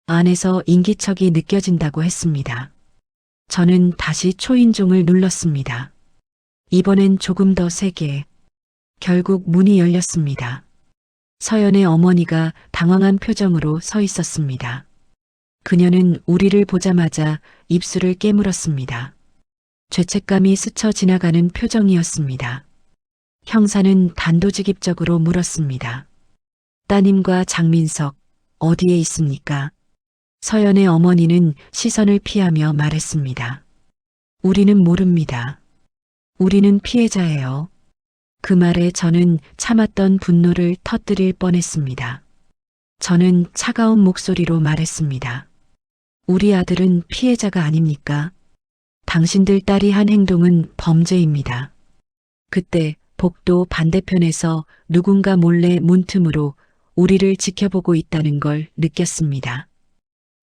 안에서 인기척이 느껴진다고 했습니다. 저는 다시 초인종을 눌렀습니다. 이번엔 조금 더 세게. 결국 문이 열렸습니다. 서연의 어머니가 당황한 표정으로 서 있었습니다. 그녀는 우리를 보자마자 입술을 깨물었습니다. 죄책감이 스쳐 지나가는 표정이었습니다. 형사는 단도직입적으로 물었습니다. 따님과 장민석, 어디에 있습니까? 서연의 어머니는 시선을 피하며 말했습니다. 우리는 모릅니다. 우리는 피해자예요. 그 말에 저는 참았던 분노를 터뜨릴 뻔했습니다. 저는 차가운 목소리로 말했습니다. 우리 아들은 피해자가 아닙니까? 당신들 딸이 한 행동은 범죄입니다. 그때 복도 반대편에서 누군가 몰래 문틈으로 우리를 지켜보고 있다는 걸 느꼈습니다.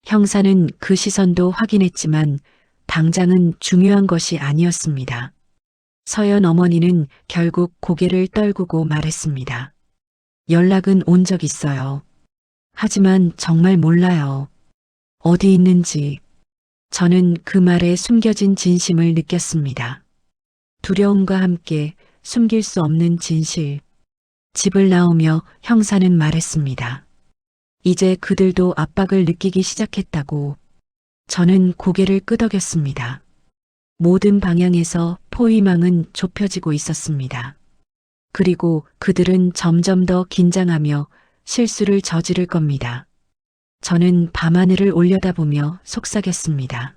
형사는 그 시선도 확인했지만 당장은 중요한 것이 아니었습니다. 서연 어머니는 결국 고개를 떨구고 말했습니다. 연락은 온 적 있어요. 하지만 정말 몰라요. 어디 있는지. 저는 그 말에 숨겨진 진심을 느꼈습니다. 두려움과 함께 숨길 수 없는 진실. 집을 나오며 형사는 말했습니다. 이제 그들도 압박을 느끼기 시작했다고. 저는 고개를 끄덕였습니다. 모든 방향에서 포위망은 좁혀지고 있었습니다. 그리고 그들은 점점 더 긴장하며 실수를 저지를 겁니다. 저는 밤하늘을 올려다보며 속삭였습니다.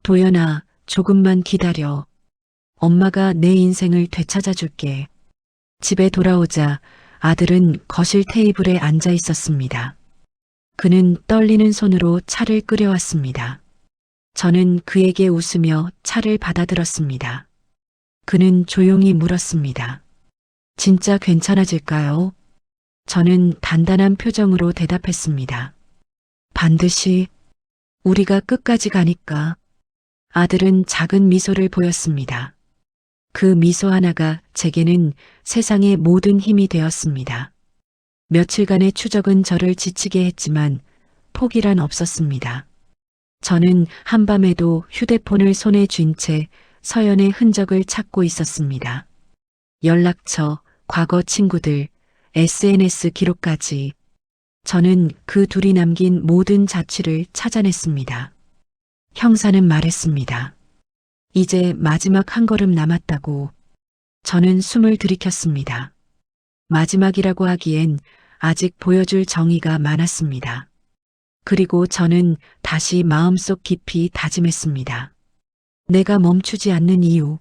도연아, 조금만 기다려. 엄마가 내 인생을 되찾아 줄게. 집에 돌아오자 아들은 거실 테이블에 앉아 있었습니다. 그는 떨리는 손으로 차를 끓여왔습니다. 저는 그에게 웃으며 차를 받아들었습니다. 그는 조용히 물었습니다. 진짜 괜찮아질까요? 저는 단단한 표정으로 대답했습니다. 반드시. 우리가 끝까지 가니까. 아들은 작은 미소를 보였습니다. 그 미소 하나가 제게는 세상의 모든 힘이 되었습니다. 며칠간의 추적은 저를 지치게 했지만 포기란 없었습니다. 저는 한밤에도 휴대폰을 손에 쥔 채 서연의 흔적을 찾고 있었습니다. 연락처, 과거 친구들, SNS 기록까지. 저는 그 둘이 남긴 모든 자취를 찾아냈습니다. 형사는 말했습니다. 이제 마지막 한 걸음 남았다고. 저는 숨을 들이켰습니다. 마지막이라고 하기엔 아직 보여줄 정의가 많았습니다. 그리고 저는 다시 마음속 깊이 다짐했습니다. 내가 멈추지 않는 이유.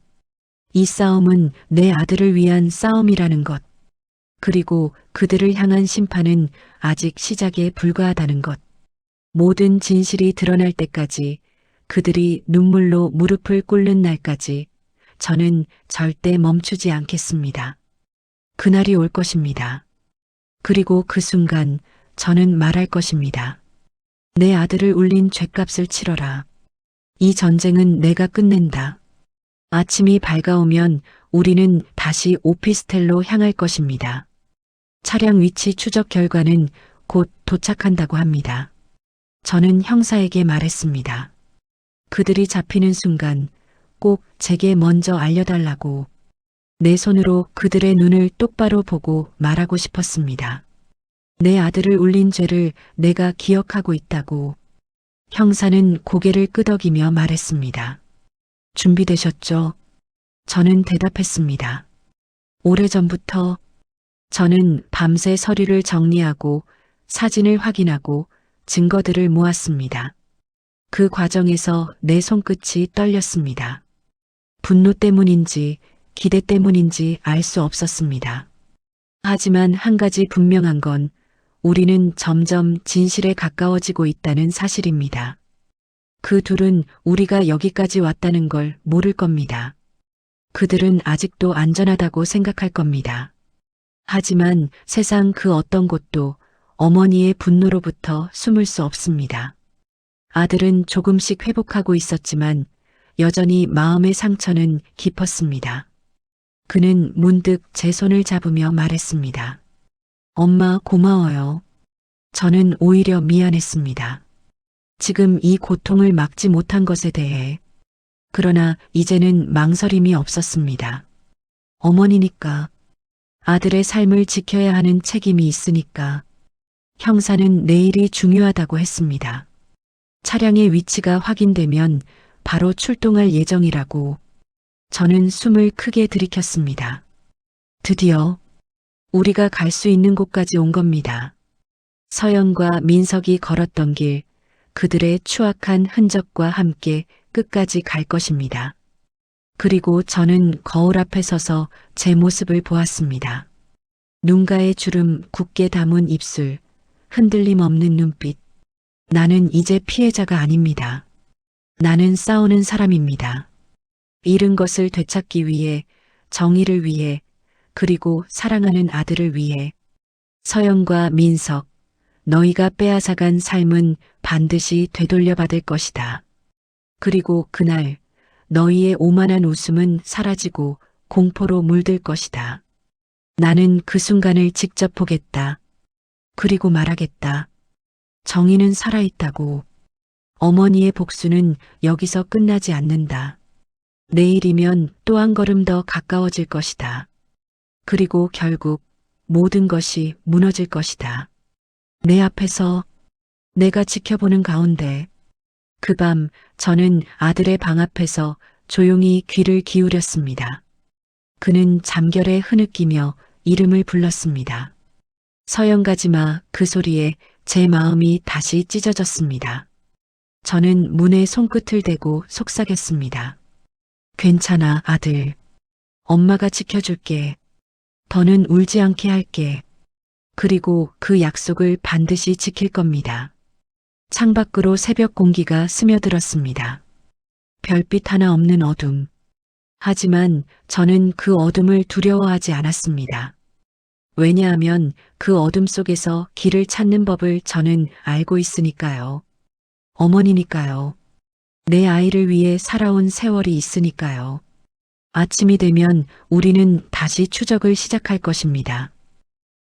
이 싸움은 내 아들을 위한 싸움이라는 것. 그리고 그들을 향한 심판은 아직 시작에 불과하다는 것. 모든 진실이 드러날 때까지, 그들이 눈물로 무릎을 꿇는 날까지 저는 절대 멈추지 않겠습니다. 그날이 올 것입니다. 그리고 그 순간 저는 말할 것입니다. 내 아들을 울린 죗값을 치러라. 이 전쟁은 내가 끝낸다. 아침이 밝아오면 우리는 다시 오피스텔로 향할 것입니다. 차량 위치 추적 결과는 곧 도착한다고 합니다. 저는 형사에게 말했습니다. 그들이 잡히는 순간 꼭 제게 먼저 알려달라고. 내 손으로 그들의 눈을 똑바로 보고 말하고 싶었습니다. 내 아들을 울린 죄를 내가 기억하고 있다고. 형사는 고개를 끄덕이며 말했습니다. 준비되셨죠? 저는 대답했습니다. 오래전부터. 저는 밤새 서류를 정리하고 사진을 확인하고 증거들을 모았습니다. 그 과정에서 내 손끝이 떨렸습니다. 분노 때문인지 기대 때문인지 알 수 없었습니다. 하지만 한 가지 분명한 건 우리는 점점 진실에 가까워지고 있다는 사실입니다. 그 둘은 우리가 여기까지 왔다는 걸 모를 겁니다. 그들은 아직도 안전하다고 생각할 겁니다. 하지만 세상 그 어떤 곳도 어머니의 분노로부터 숨을 수 없습니다. 아들은 조금씩 회복하고 있었지만 여전히 마음의 상처는 깊었습니다. 그는 문득 제 손을 잡으며 말했습니다. 엄마 고마워요. 저는 오히려 미안했습니다. 지금 이 고통을 막지 못한 것에 대해. 그러나 이제는 망설임이 없었습니다. 어머니니까. 아들의 삶을 지켜야 하는 책임이 있으니까. 형사는 내일이 중요하다고 했습니다. 차량의 위치가 확인되면 바로 출동할 예정이라고. 저는 숨을 크게 들이켰습니다. 드디어 우리가 갈 수 있는 곳까지 온 겁니다. 서연과 민석이 걸었던 길, 그들의 추악한 흔적과 함께 끝까지 갈 것입니다. 그리고 저는 거울 앞에 서서 제 모습을 보았습니다. 눈가에 주름 굳게 담은 입술, 흔들림 없는 눈빛. 나는 이제 피해자가 아닙니다. 나는 싸우는 사람입니다. 잃은 것을 되찾기 위해, 정의를 위해, 그리고 사랑하는 아들을 위해. 서연과 민석, 너희가 빼앗아간 삶은 반드시 되돌려받을 것이다. 그리고 그날 너희의 오만한 웃음은 사라지고 공포로 물들 것이다. 나는 그 순간을 직접 보겠다. 그리고 말하겠다. 정의는 살아있다고. 어머니의 복수는 여기서 끝나지 않는다. 내일이면 또 한 걸음 더 가까워질 것이다. 그리고 결국 모든 것이 무너질 것이다. 내 앞에서 내가 지켜보는 가운데 그 밤 저는 아들의 방 앞에서 조용히 귀를 기울였습니다. 그는 잠결에 흐느끼며 이름을 불렀습니다. 서영가지마 그 소리에 제 마음이 다시 찢어졌습니다. 저는 문에 손끝을 대고 속삭였습니다. 괜찮아, 아들. 엄마가 지켜줄게. 더는 울지 않게 할게. 그리고 그 약속을 반드시 지킬 겁니다. 창밖으로 새벽 공기가 스며들었습니다. 별빛 하나 없는 어둠. 하지만 저는 그 어둠을 두려워하지 않았습니다. 왜냐하면 그 어둠 속에서 길을 찾는 법을 저는 알고 있으니까요. 어머니니까요. 내 아이를 위해 살아온 세월이 있으니까요. 아침이 되면 우리는 다시 추적을 시작할 것입니다.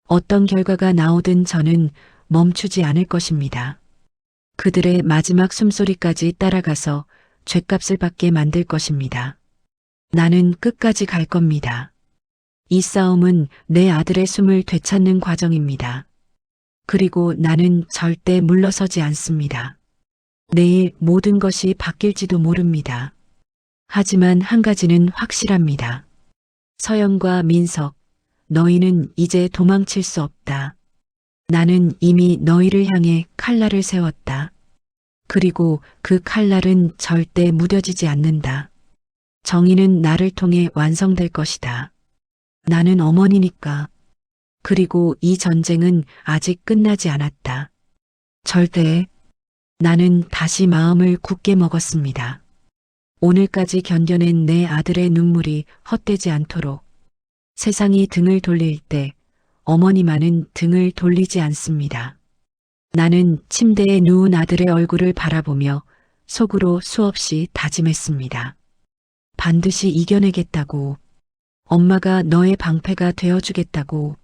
어떤 결과가 나오든 저는 멈추지 않을 것입니다. 그들의 마지막 숨소리까지 따라가서 죗값을 받게 만들 것입니다. 나는 끝까지 갈 겁니다. 이 싸움은 내 아들의 숨을 되찾는 과정입니다. 그리고 나는 절대 물러서지 않습니다. 내일 모든 것이 바뀔지도 모릅니다. 하지만 한 가지는 확실합니다. 서영과 민석, 너희는 이제 도망칠 수 없다. 나는 이미 너희를 향해 칼날을 세웠다. 그리고 그 칼날은 절대 무뎌지지 않는다. 정의는 나를 통해 완성될 것이다. 나는 어머니니까. 그리고 이 전쟁은 아직 끝나지 않았다. 절대. 나는 다시 마음을 굳게 먹었습니다. 오늘까지 견뎌낸 내 아들의 눈물이 헛되지 않도록. 세상이 등을 돌릴 때 어머니만은 등을 돌리지 않습니다. 나는 침대에 누운 아들의 얼굴을 바라보며 속으로 수없이 다짐했습니다. 반드시 이겨내겠다고. 엄마가 너의 방패가 되어주겠다고.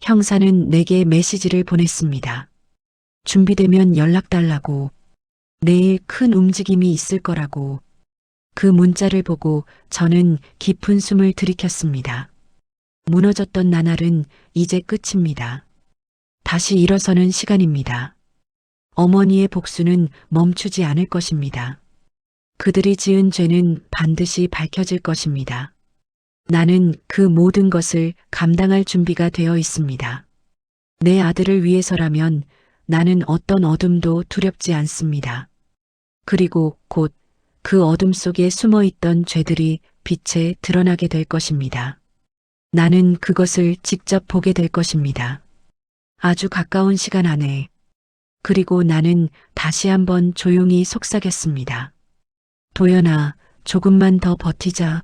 형사는 내게 메시지를 보냈습니다. 준비되면 연락 달라고. 내일 큰 움직임이 있을 거라고. 그 문자를 보고 저는 깊은 숨을 들이켰습니다. 무너졌던 나날은 이제 끝입니다. 다시 일어서는 시간입니다. 어머니의 복수는 멈추지 않을 것입니다. 그들이 지은 죄는 반드시 밝혀질 것입니다. 나는 그 모든 것을 감당할 준비가 되어 있습니다. 내 아들을 위해서라면 나는 어떤 어둠도 두렵지 않습니다. 그리고 곧 그 어둠 속에 숨어 있던 죄들이 빛에 드러나게 될 것입니다. 나는 그것을 직접 보게 될 것입니다. 아주 가까운 시간 안에. 그리고 나는 다시 한번 조용히 속삭였습니다. 도연아, 조금만 더 버티자.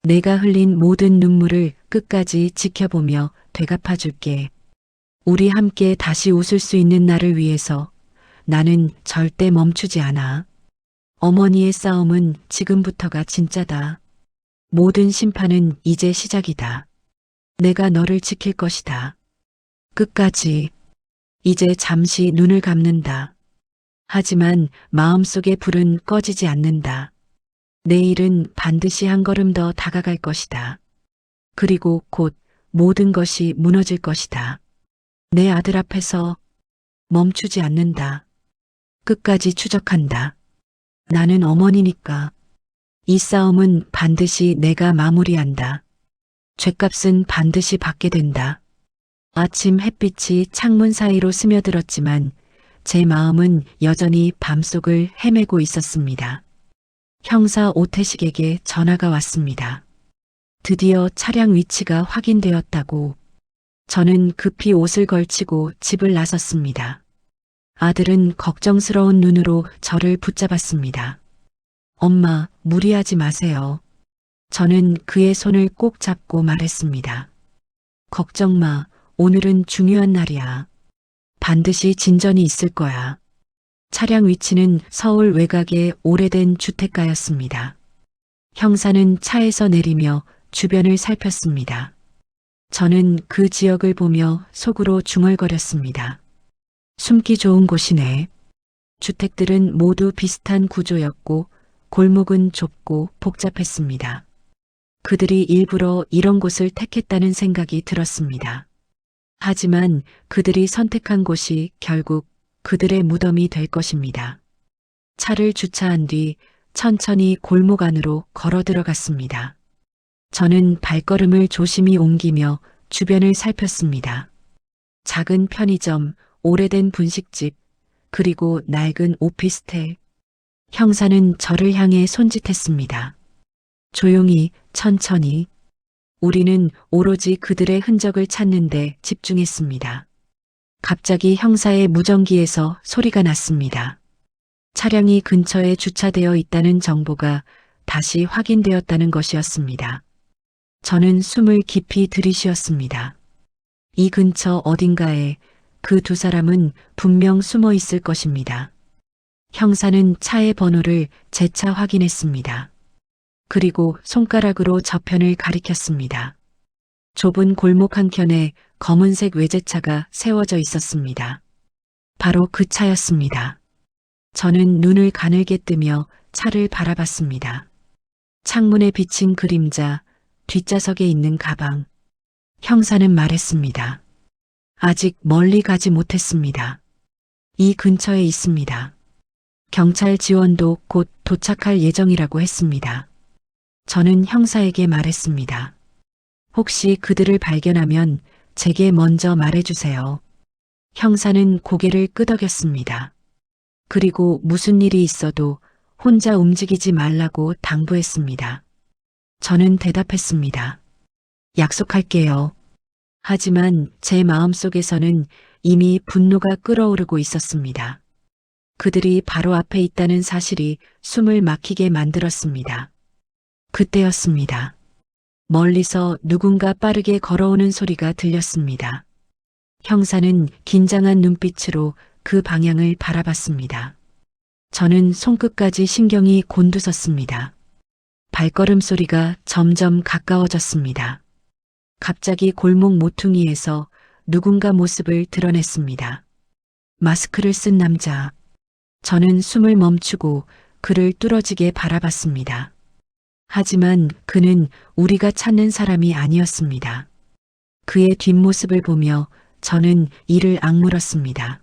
내가 흘린 모든 눈물을 끝까지 지켜보며 되갚아 줄게. 우리 함께 다시 웃을 수 있는 날을 위해서 나는 절대 멈추지 않아. 어머니의 싸움은 지금부터가 진짜다. 모든 심판은 이제 시작이다. 내가 너를 지킬 것이다. 끝까지. 이제 잠시 눈을 감는다. 하지만 마음속의 불은 꺼지지 않는다. 내일은 반드시 한 걸음 더 다가갈 것이다. 그리고 곧 모든 것이 무너질 것이다. 내 아들 앞에서 멈추지 않는다. 끝까지 추적한다. 나는 어머니니까. 이 싸움은 반드시 내가 마무리한다. 죗값은 반드시 받게 된다. 아침 햇빛이 창문 사이로 스며들었지만 제 마음은 여전히 밤속을 헤매고 있었습니다. 형사 오태식에게 전화가 왔습니다. 드디어 차량 위치가 확인되었다고. 저는 급히 옷을 걸치고 집을 나섰습니다. 아들은 걱정스러운 눈으로 저를 붙잡았습니다. 엄마, 무리하지 마세요. 저는 그의 손을 꼭 잡고 말했습니다. 걱정 마, 오늘은 중요한 날이야. 반드시 진전이 있을 거야. 차량 위치는 서울 외곽의 오래된 주택가였습니다. 형사는 차에서 내리며 주변을 살폈습니다. 저는 그 지역을 보며 속으로 중얼거렸습니다. 숨기 좋은 곳이네. 주택들은 모두 비슷한 구조였고 골목은 좁고 복잡했습니다. 그들이 일부러 이런 곳을 택했다는 생각이 들었습니다. 하지만 그들이 선택한 곳이 결국 그들의 무덤이 될 것입니다. 차를 주차한 뒤 천천히 골목 안으로 걸어 들어갔습니다. 저는 발걸음을 조심히 옮기며 주변을 살폈습니다. 작은 편의점, 오래된 분식집, 그리고 낡은 오피스텔. 형사는 저를 향해 손짓했습니다. 조용히, 천천히. 우리는 오로지 그들의 흔적을 찾는데 집중했습니다. 갑자기 형사의 무전기에서 소리가 났습니다. 차량이 근처에 주차되어 있다는 정보가 다시 확인되었다는 것이었습니다. 저는 숨을 깊이 들이쉬었습니다. 이 근처 어딘가에 그 두 사람은 분명 숨어 있을 것입니다. 형사는 차의 번호를 재차 확인했습니다. 그리고 손가락으로 저편을 가리켰습니다. 좁은 골목 한켠에 검은색 외제차가 세워져 있었습니다. 바로 그 차였습니다. 저는 눈을 가늘게 뜨며 차를 바라봤습니다. 창문에 비친 그림자, 뒷좌석에 있는 가방. 형사는 말했습니다. 아직 멀리 가지 못했습니다. 이 근처에 있습니다. 경찰 지원도 곧 도착할 예정이라고 했습니다. 저는 형사에게 말했습니다. 혹시 그들을 발견하면 제게 먼저 말해주세요. 형사는 고개를 끄덕였습니다. 그리고 무슨 일이 있어도 혼자 움직이지 말라고 당부했습니다. 저는 대답했습니다. 약속할게요. 하지만 제 마음속에서는 이미 분노가 끓어오르고 있었습니다. 그들이 바로 앞에 있다는 사실이 숨을 막히게 만들었습니다. 그때였습니다. 멀리서 누군가 빠르게 걸어오는 소리가 들렸습니다. 형사는 긴장한 눈빛으로 그 방향을 바라봤습니다. 저는 손끝까지 신경이 곤두섰습니다. 발걸음 소리가 점점 가까워졌습니다. 갑자기 골목 모퉁이에서 누군가 모습을 드러냈습니다. 마스크를 쓴 남자. 저는 숨을 멈추고 그를 뚫어지게 바라봤습니다. 하지만 그는 우리가 찾는 사람이 아니었습니다. 그의 뒷모습을 보며 저는 이를 악물었습니다.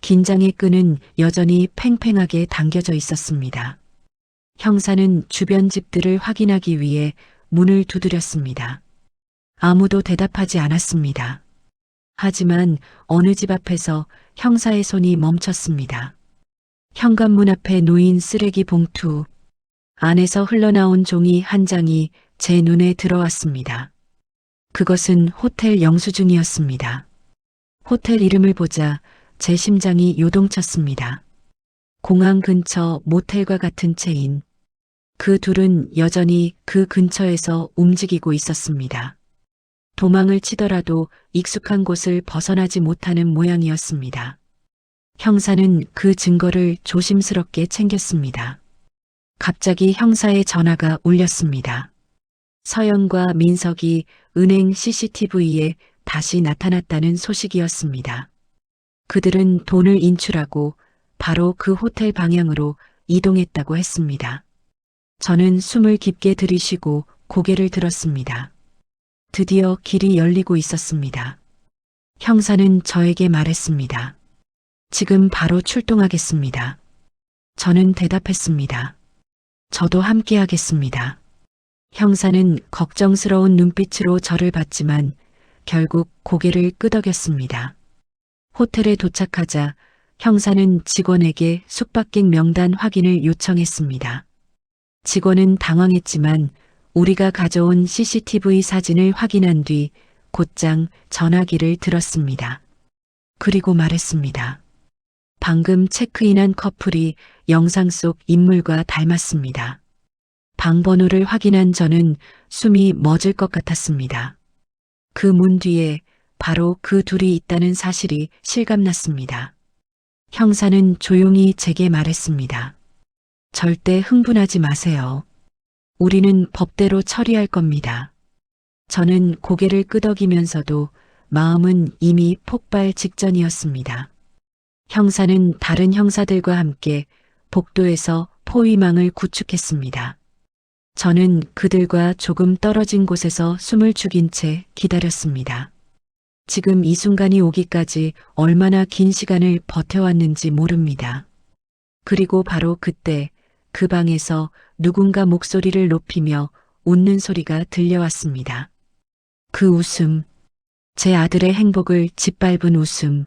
긴장의 끈은 여전히 팽팽하게 당겨져 있었습니다. 형사는 주변 집들을 확인하기 위해 문을 두드렸습니다. 아무도 대답하지 않았습니다. 하지만 어느 집 앞에서 형사의 손이 멈췄습니다. 현관문 앞에 놓인 쓰레기 봉투. 안에서 흘러나온 종이 한 장이 제 눈에 들어왔습니다. 그것은 호텔 영수증이었습니다. 호텔 이름을 보자 제 심장이 요동쳤습니다. 공항 근처 모텔과 같은 체인. 그 둘은 여전히 그 근처에서 움직이고 있었습니다. 도망을 치더라도 익숙한 곳을 벗어나지 못하는 모양이었습니다. 형사는 그 증거를 조심스럽게 챙겼습니다. 갑자기 형사의 전화가 울렸습니다. 서연과 민석이 은행 CCTV에 다시 나타났다는 소식이었습니다. 그들은 돈을 인출하고 바로 그 호텔 방향으로 이동했다고 했습니다. 저는 숨을 깊게 들이쉬고 고개를 들었습니다. 드디어 길이 열리고 있었습니다. 형사는 저에게 말했습니다. 지금 바로 출동하겠습니다. 저는 대답했습니다. 저도 함께 하겠습니다. 형사는 걱정스러운 눈빛으로 저를 봤지만 결국 고개를 끄덕였습니다. 호텔에 도착하자 형사는 직원에게 숙박객 명단 확인을 요청했습니다. 직원은 당황했지만 우리가 가져온 CCTV 사진을 확인한 뒤 곧장 전화기를 들었습니다. 그리고 말했습니다. 방금 체크인한 커플이 영상 속 인물과 닮았습니다. 방 번호를 확인한 저는 숨이 멎을 것 같았습니다. 그 문 뒤에 바로 그 둘이 있다는 사실이 실감났습니다. 형사는 조용히 제게 말했습니다. 절대 흥분하지 마세요. 우리는 법대로 처리할 겁니다. 저는 고개를 끄덕이면서도 마음은 이미 폭발 직전이었습니다. 형사는 다른 형사들과 함께 복도에서 포위망을 구축했습니다. 저는 그들과 조금 떨어진 곳에서 숨을 죽인 채 기다렸습니다. 지금 이 순간이 오기까지 얼마나 긴 시간을 버텨왔는지 모릅니다. 그리고 바로 그때 그 방에서 누군가 목소리를 높이며 웃는 소리가 들려왔습니다. 그 웃음, 제 아들의 행복을 짓밟은 웃음.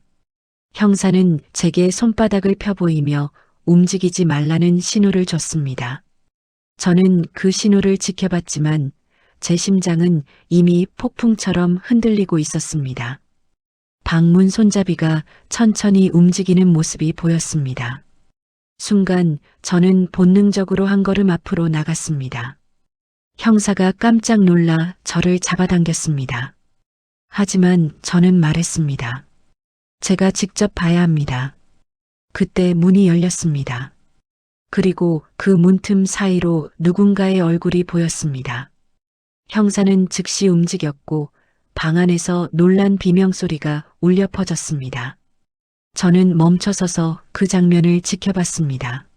형사는 제게 손바닥을 펴보이며 움직이지 말라는 신호를 줬습니다. 저는 그 신호를 지켜봤지만 제 심장은 이미 폭풍처럼 흔들리고 있었습니다. 방문 손잡이가 천천히 움직이는 모습이 보였습니다. 순간 저는 본능적으로 한 걸음 앞으로 나갔습니다. 형사가 깜짝 놀라 저를 잡아당겼습니다. 하지만 저는 말했습니다. 제가 직접 봐야 합니다. 그때 문이 열렸습니다. 그리고 그 문틈 사이로 누군가의 얼굴이 보였습니다. 형사는 즉시 움직였고 방 안에서 놀란 비명소리가 울려 퍼졌습니다. 저는 멈춰서서 그 장면을 지켜봤습니다.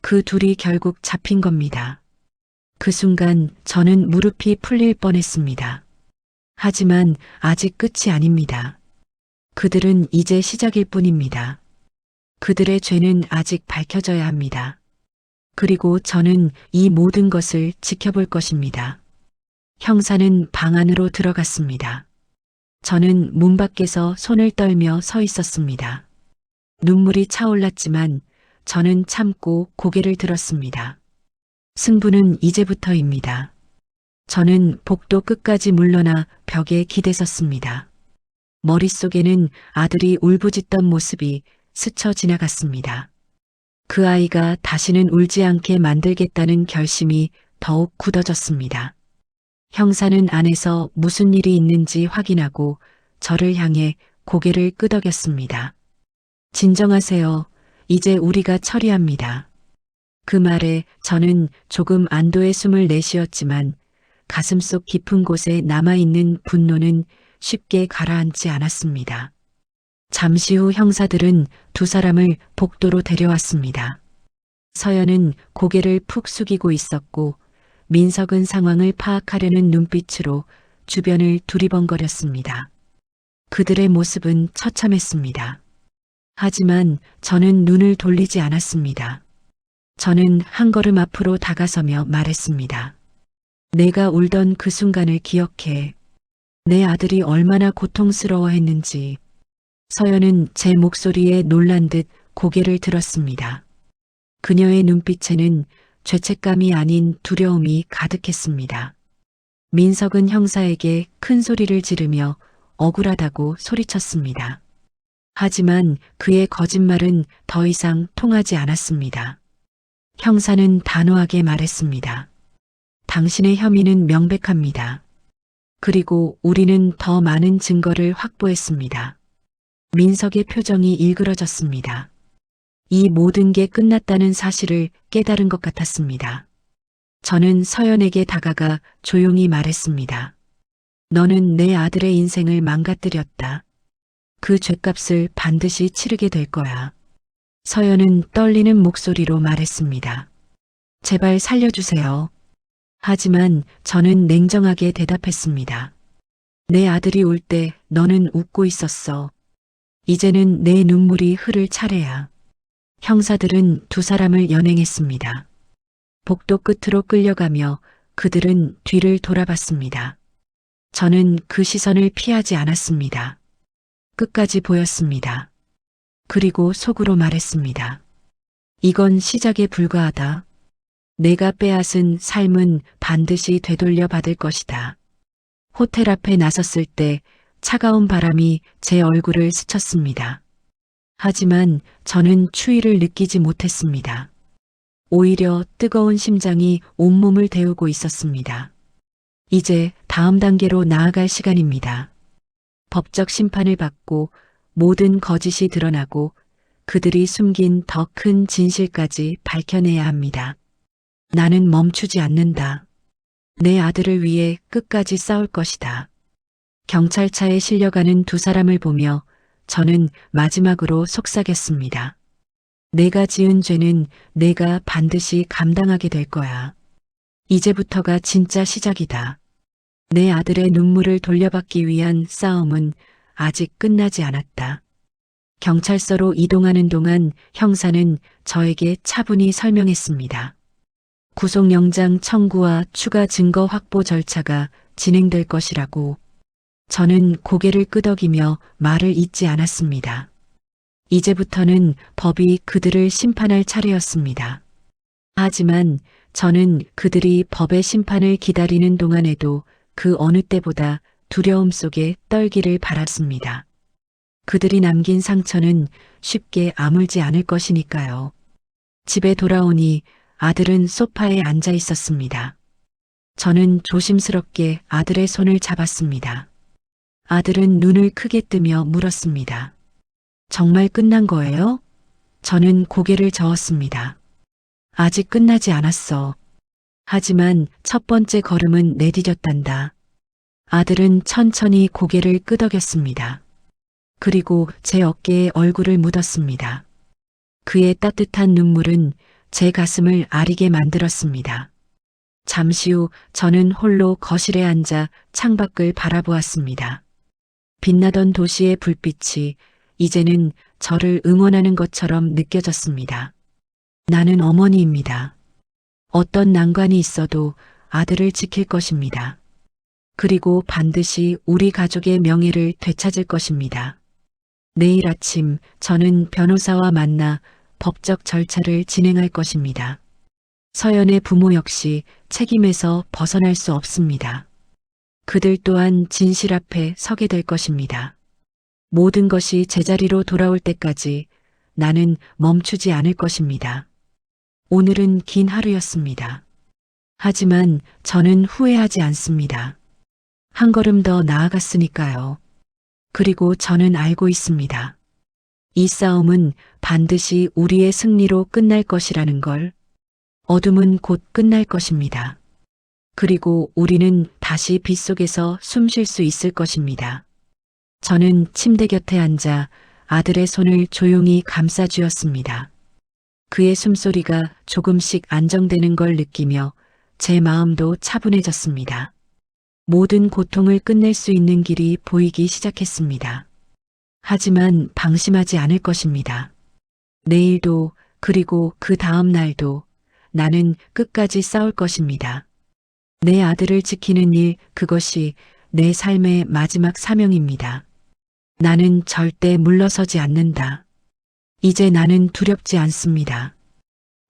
그 둘이 결국 잡힌 겁니다. 그 순간 저는 무릎이 풀릴 뻔했습니다. 하지만 아직 끝이 아닙니다. 그들은 이제 시작일 뿐입니다. 그들의 죄는 아직 밝혀져야 합니다. 그리고 저는 이 모든 것을 지켜볼 것입니다. 형사는 방 안으로 들어갔습니다. 저는 문 밖에서 손을 떨며 서 있었습니다. 눈물이 차올랐지만 저는 참고 고개를 들었습니다. 승부는 이제부터입니다. 저는 복도 끝까지 물러나 벽에 기대섰습니다. 머릿속에는 아들이 울부짖던 모습이 스쳐 지나갔습니다. 그 아이가 다시는 울지 않게 만들겠다는 결심이 더욱 굳어졌습니다. 형사는 안에서 무슨 일이 있는지 확인하고 저를 향해 고개를 끄덕였습니다. 진정하세요. 이제 우리가 처리합니다. 그 말에 저는 조금 안도의 숨을 내쉬었지만 가슴속 깊은 곳에 남아있는 분노는 쉽게 가라앉지 않았습니다. 잠시 후 형사들은 두 사람을 복도로 데려왔습니다. 서연은 고개를 푹 숙이고 있었고 민석은 상황을 파악하려는 눈빛으로 주변을 두리번거렸습니다. 그들의 모습은 처참했습니다. 하지만 저는 눈을 돌리지 않았습니다. 저는 한 걸음 앞으로 다가서며 말했습니다. 내가 울던 그 순간을 기억해. 내 아들이 얼마나 고통스러워했는지. 서연은 제 목소리에 놀란 듯 고개를 들었습니다. 그녀의 눈빛에는 죄책감이 아닌 두려움이 가득했습니다. 민석은 형사에게 큰 소리를 지르며 억울하다고 소리쳤습니다. 하지만 그의 거짓말은 더 이상 통하지 않았습니다. 형사는 단호하게 말했습니다. 당신의 혐의는 명백합니다. 그리고 우리는 더 많은 증거를 확보했습니다. 민석의 표정이 일그러졌습니다. 이 모든 게 끝났다는 사실을 깨달은 것 같았습니다. 저는 서연에게 다가가 조용히 말했습니다. 너는 내 아들의 인생을 망가뜨렸다. 그 죗값을 반드시 치르게 될 거야. 서연은 떨리는 목소리로 말했습니다. 제발 살려주세요. 하지만 저는 냉정하게 대답했습니다. 내 아들이 울 때 너는 웃고 있었어. 이제는 내 눈물이 흐를 차례야. 형사들은 두 사람을 연행했습니다. 복도 끝으로 끌려가며 그들은 뒤를 돌아봤습니다. 저는 그 시선을 피하지 않았습니다. 끝까지 보였습니다. 그리고 속으로 말했습니다. 이건 시작에 불과하다. 내가 빼앗은 삶은 반드시 되돌려 받을 것이다. 호텔 앞에 나섰을 때 차가운 바람이 제 얼굴을 스쳤습니다. 하지만 저는 추위를 느끼지 못했습니다. 오히려 뜨거운 심장이 온몸을 데우고 있었습니다. 이제 다음 단계로 나아갈 시간입니다. 법적 심판을 받고 모든 거짓이 드러나고 그들이 숨긴 더 큰 진실까지 밝혀내야 합니다. 나는 멈추지 않는다. 내 아들을 위해 끝까지 싸울 것이다. 경찰차에 실려가는 두 사람을 보며 저는 마지막으로 속삭였습니다. 내가 지은 죄는 내가 반드시 감당하게 될 거야. 이제부터가 진짜 시작이다. 내 아들의 눈물을 돌려받기 위한 싸움은 아직 끝나지 않았다. 경찰서로 이동하는 동안 형사는 저에게 차분히 설명했습니다. 구속영장 청구와 추가 증거 확보 절차가 진행될 것이라고. 저는 고개를 끄덕이며 말을 잇지 않았습니다. 이제부터는 법이 그들을 심판할 차례였습니다. 하지만 저는 그들이 법의 심판을 기다리는 동안에도 그 어느 때보다 두려움 속에 떨기를 바랐습니다. 그들이 남긴 상처는 쉽게 아물지 않을 것이니까요. 집에 돌아오니 아들은 소파에 앉아 있었습니다. 저는 조심스럽게 아들의 손을 잡았습니다. 아들은 눈을 크게 뜨며 물었습니다. 정말 끝난 거예요? 저는 고개를 저었습니다. 아직 끝나지 않았어. 하지만 첫 번째 걸음은 내디뎠단다. 아들은 천천히 고개를 끄덕였습니다. 그리고 제 어깨에 얼굴을 묻었습니다. 그의 따뜻한 눈물은 제 가슴을 아리게 만들었습니다. 잠시 후 저는 홀로 거실에 앉아 창밖을 바라보았습니다. 빛나던 도시의 불빛이 이제는 저를 응원하는 것처럼 느껴졌습니다. 나는 어머니입니다. 어떤 난관이 있어도 아들을 지킬 것입니다. 그리고 반드시 우리 가족의 명예를 되찾을 것입니다. 내일 아침 저는 변호사와 만나 법적 절차를 진행할 것입니다. 서연의 부모 역시 책임에서 벗어날 수 없습니다. 그들 또한 진실 앞에 서게 될 것입니다. 모든 것이 제자리로 돌아올 때까지 나는 멈추지 않을 것입니다. 오늘은 긴 하루였습니다. 하지만 저는 후회하지 않습니다. 한 걸음 더 나아갔으니까요. 그리고 저는 알고 있습니다. 이 싸움은 반드시 우리의 승리로 끝날 것이라는 걸. 어둠은 곧 끝날 것입니다. 그리고 우리는 다시 빛 속에서 숨 쉴 수 있을 것입니다. 저는 침대 곁에 앉아 아들의 손을 조용히 감싸주었습니다. 그의 숨소리가 조금씩 안정되는 걸 느끼며 제 마음도 차분해졌습니다. 모든 고통을 끝낼 수 있는 길이 보이기 시작했습니다. 하지만 방심하지 않을 것입니다. 내일도 그리고 그 다음 날도 나는 끝까지 싸울 것입니다. 내 아들을 지키는 일, 그것이 내 삶의 마지막 사명입니다. 나는 절대 물러서지 않는다. 이제 나는 두렵지 않습니다.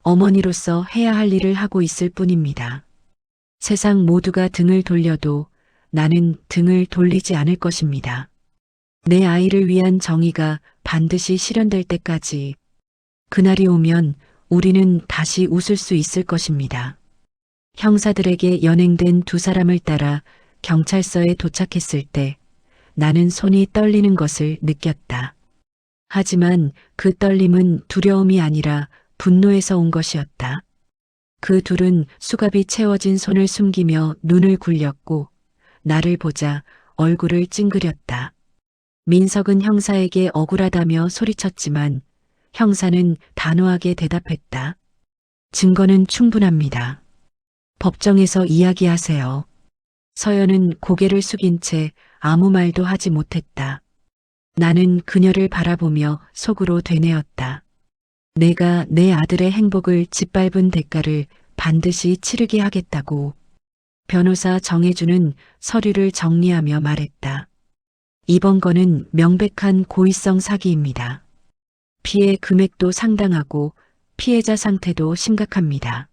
어머니로서 해야 할 일을 하고 있을 뿐입니다. 세상 모두가 등을 돌려도 나는 등을 돌리지 않을 것입니다. 내 아이를 위한 정의가 반드시 실현될 때까지. 그날이 오면 우리는 다시 웃을 수 있을 것입니다. 형사들에게 연행된 두 사람을 따라 경찰서에 도착했을 때 나는 손이 떨리는 것을 느꼈다. 하지만 그 떨림은 두려움이 아니라 분노에서 온 것이었다. 그 둘은 수갑이 채워진 손을 숨기며 눈을 굴렸고 나를 보자 얼굴을 찡그렸다. 민석은 형사에게 억울하다며 소리쳤지만 형사는 단호하게 대답했다. 증거는 충분합니다. 법정에서 이야기하세요. 서연은 고개를 숙인 채 아무 말도 하지 못했다. 나는 그녀를 바라보며 속으로 되뇌었다. 내가 내 아들의 행복을 짓밟은 대가를 반드시 치르게 하겠다고. 변호사 정혜주는 서류를 정리하며 말했다. 이번 건은 명백한 고의성 사기입니다. 피해 금액도 상당하고 피해자 상태도 심각합니다.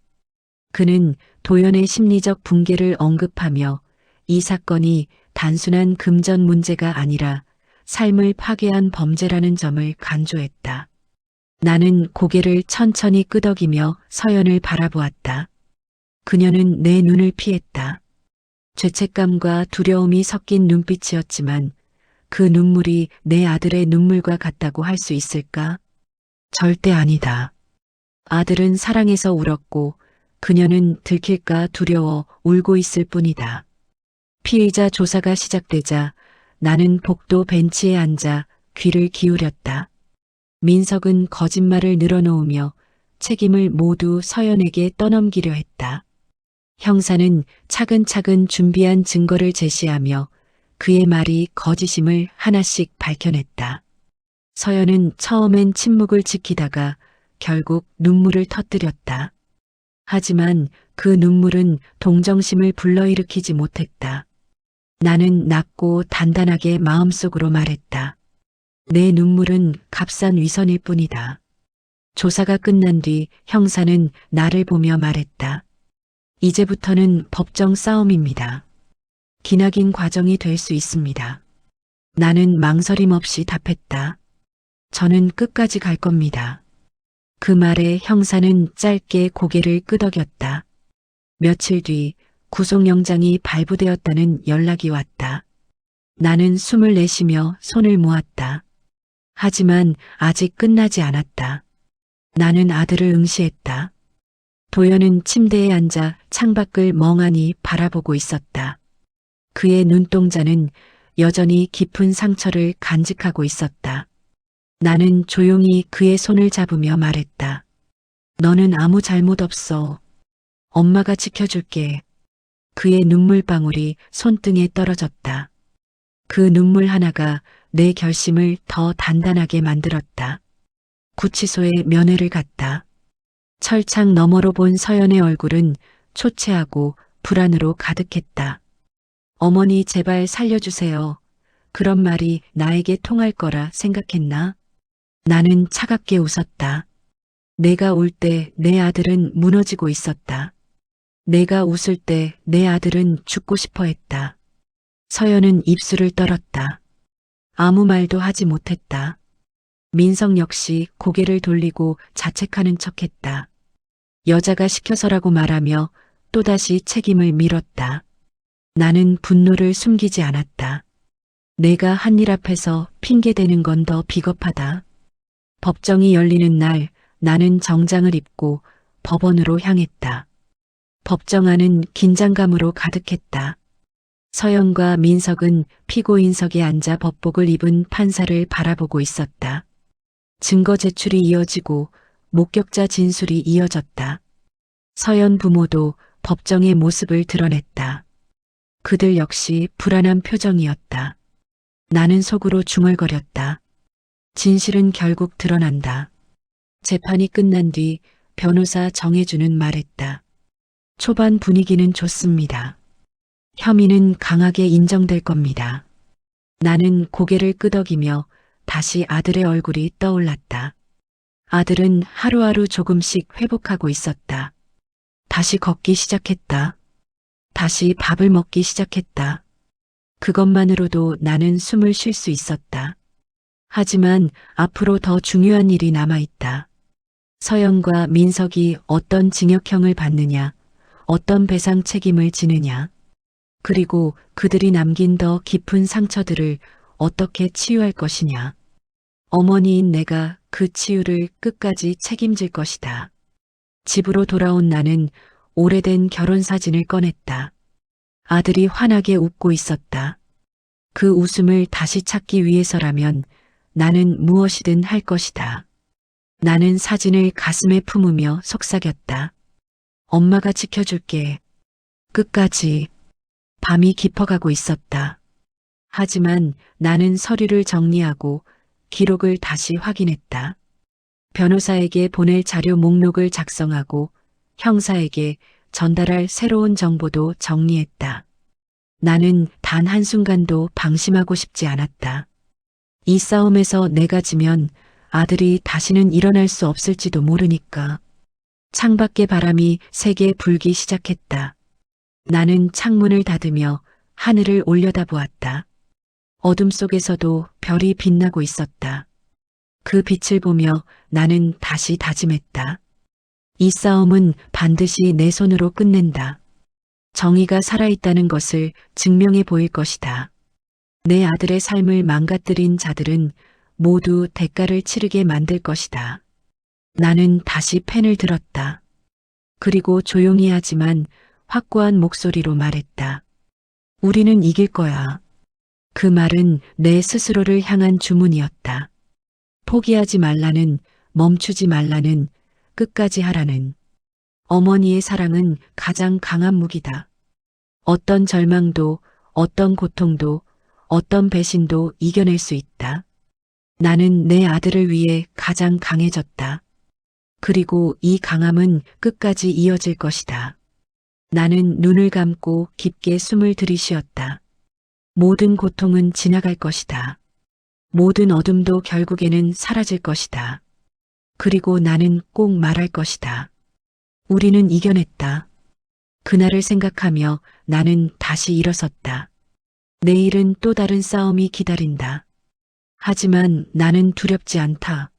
그는 도연의 심리적 붕괴를 언급하며 이 사건이 단순한 금전 문제가 아니라 삶을 파괴한 범죄라는 점을 강조했다. 나는 고개를 천천히 끄덕이며 서연을 바라보았다. 그녀는 내 눈을 피했다. 죄책감과 두려움이 섞인 눈빛이었지만 그 눈물이 내 아들의 눈물과 같다고 할 수 있을까? 절대 아니다. 아들은 사랑해서 울었고 그녀는 들킬까 두려워 울고 있을 뿐이다. 피의자 조사가 시작되자 나는 복도 벤치에 앉아 귀를 기울였다. 민석은 거짓말을 늘어놓으며 책임을 모두 서연에게 떠넘기려 했다. 형사는 차근차근 준비한 증거를 제시하며 그의 말이 거짓임을 하나씩 밝혀냈다. 서연은 처음엔 침묵을 지키다가 결국 눈물을 터뜨렸다. 하지만 그 눈물은 동정심을 불러일으키지 못했다. 나는 낮고 단단하게 마음속으로 말했다. 내 눈물은 값싼 위선일 뿐이다. 조사가 끝난 뒤 형사는 나를 보며 말했다. 이제부터는 법정 싸움입니다. 기나긴 과정이 될 수 있습니다. 나는 망설임 없이 답했다. 저는 끝까지 갈 겁니다. 그 말에 형사는 짧게 고개를 끄덕였다. 며칠 뒤 구속영장이 발부되었다는 연락이 왔다. 나는 숨을 내쉬며 손을 모았다. 하지만 아직 끝나지 않았다. 나는 아들을 응시했다. 도연은 침대에 앉아 창밖을 멍하니 바라보고 있었다. 그의 눈동자는 여전히 깊은 상처를 간직하고 있었다. 나는 조용히 그의 손을 잡으며 말했다. 너는 아무 잘못 없어. 엄마가 지켜줄게. 그의 눈물방울이 손등에 떨어졌다. 그 눈물 하나가 내 결심을 더 단단하게 만들었다. 구치소에 면회를 갔다. 철창 너머로 본 서연의 얼굴은 초췌하고 불안으로 가득했다. 어머니 제발 살려주세요. 그런 말이 나에게 통할 거라 생각했나? 나는 차갑게 웃었다. 내가 울 때 내 아들은 무너지고 있었다. 내가 웃을 때 내 아들은 죽고 싶어 했다. 서연은 입술을 떨었다. 아무 말도 하지 못했다. 민석 역시 고개를 돌리고 자책하는 척했다. 여자가 시켜서라고 말하며 또다시 책임을 밀었다. 나는 분노를 숨기지 않았다. 내가 한 일 앞에서 핑계대는 건 더 비겁하다. 법정이 열리는 날 나는 정장을 입고 법원으로 향했다. 법정 안은 긴장감으로 가득했다. 서연과 민석은 피고인석에 앉아 법복을 입은 판사를 바라보고 있었다. 증거 제출이 이어지고 목격자 진술이 이어졌다. 서연 부모도 법정의 모습을 드러냈다. 그들 역시 불안한 표정이었다. 나는 속으로 중얼거렸다. 진실은 결국 드러난다. 재판이 끝난 뒤 변호사 정혜주는 말했다. 초반 분위기는 좋습니다. 혐의는 강하게 인정될 겁니다. 나는 고개를 끄덕이며 다시 아들의 얼굴이 떠올랐다. 아들은 하루하루 조금씩 회복하고 있었다. 다시 걷기 시작했다. 다시 밥을 먹기 시작했다. 그것만으로도 나는 숨을 쉴 수 있었다. 하지만 앞으로 더 중요한 일이 남아있다. 서연과 민석이 어떤 징역형을 받느냐, 어떤 배상 책임을 지느냐, 그리고 그들이 남긴 더 깊은 상처들을 어떻게 치유할 것이냐. 어머니인 내가 그 치유를 끝까지 책임질 것이다. 집으로 돌아온 나는 오래된 결혼 사진을 꺼냈다. 아들이 환하게 웃고 있었다. 그 웃음을 다시 찾기 위해서라면 나는 무엇이든 할 것이다. 나는 사진을 가슴에 품으며 속삭였다. 엄마가 지켜줄게. 끝까지. 밤이 깊어가고 있었다. 하지만 나는 서류를 정리하고 기록을 다시 확인했다. 변호사에게 보낼 자료 목록을 작성하고 형사에게 전달할 새로운 정보도 정리했다. 나는 단 한순간도 방심하고 싶지 않았다. 이 싸움에서 내가 지면 아들이 다시는 일어날 수 없을지도 모르니까. 창밖의 바람이 세게 불기 시작했다. 나는 창문을 닫으며 하늘을 올려다보았다. 어둠 속에서도 별이 빛나고 있었다. 그 빛을 보며 나는 다시 다짐했다. 이 싸움은 반드시 내 손으로 끝낸다. 정의가 살아있다는 것을 증명해 보일 것이다. 내 아들의 삶을 망가뜨린 자들은 모두 대가를 치르게 만들 것이다. 나는 다시 펜을 들었다. 그리고 조용히 하지만 확고한 목소리로 말했다. 우리는 이길 거야. 그 말은 내 스스로를 향한 주문이었다. 포기하지 말라는, 멈추지 말라는, 끝까지 하라는. 어머니의 사랑은 가장 강한 무기다. 어떤 절망도, 어떤 고통도, 어떤 배신도 이겨낼 수 있다. 나는 내 아들을 위해 가장 강해졌다. 그리고 이 강함은 끝까지 이어질 것이다. 나는 눈을 감고 깊게 숨을 들이쉬었다. 모든 고통은 지나갈 것이다. 모든 어둠도 결국에는 사라질 것이다. 그리고 나는 꼭 말할 것이다. 우리는 이겨냈다. 그날을 생각하며 나는 다시 일어섰다. 내일은 또 다른 싸움이 기다린다. 하지만 나는 두렵지 않다.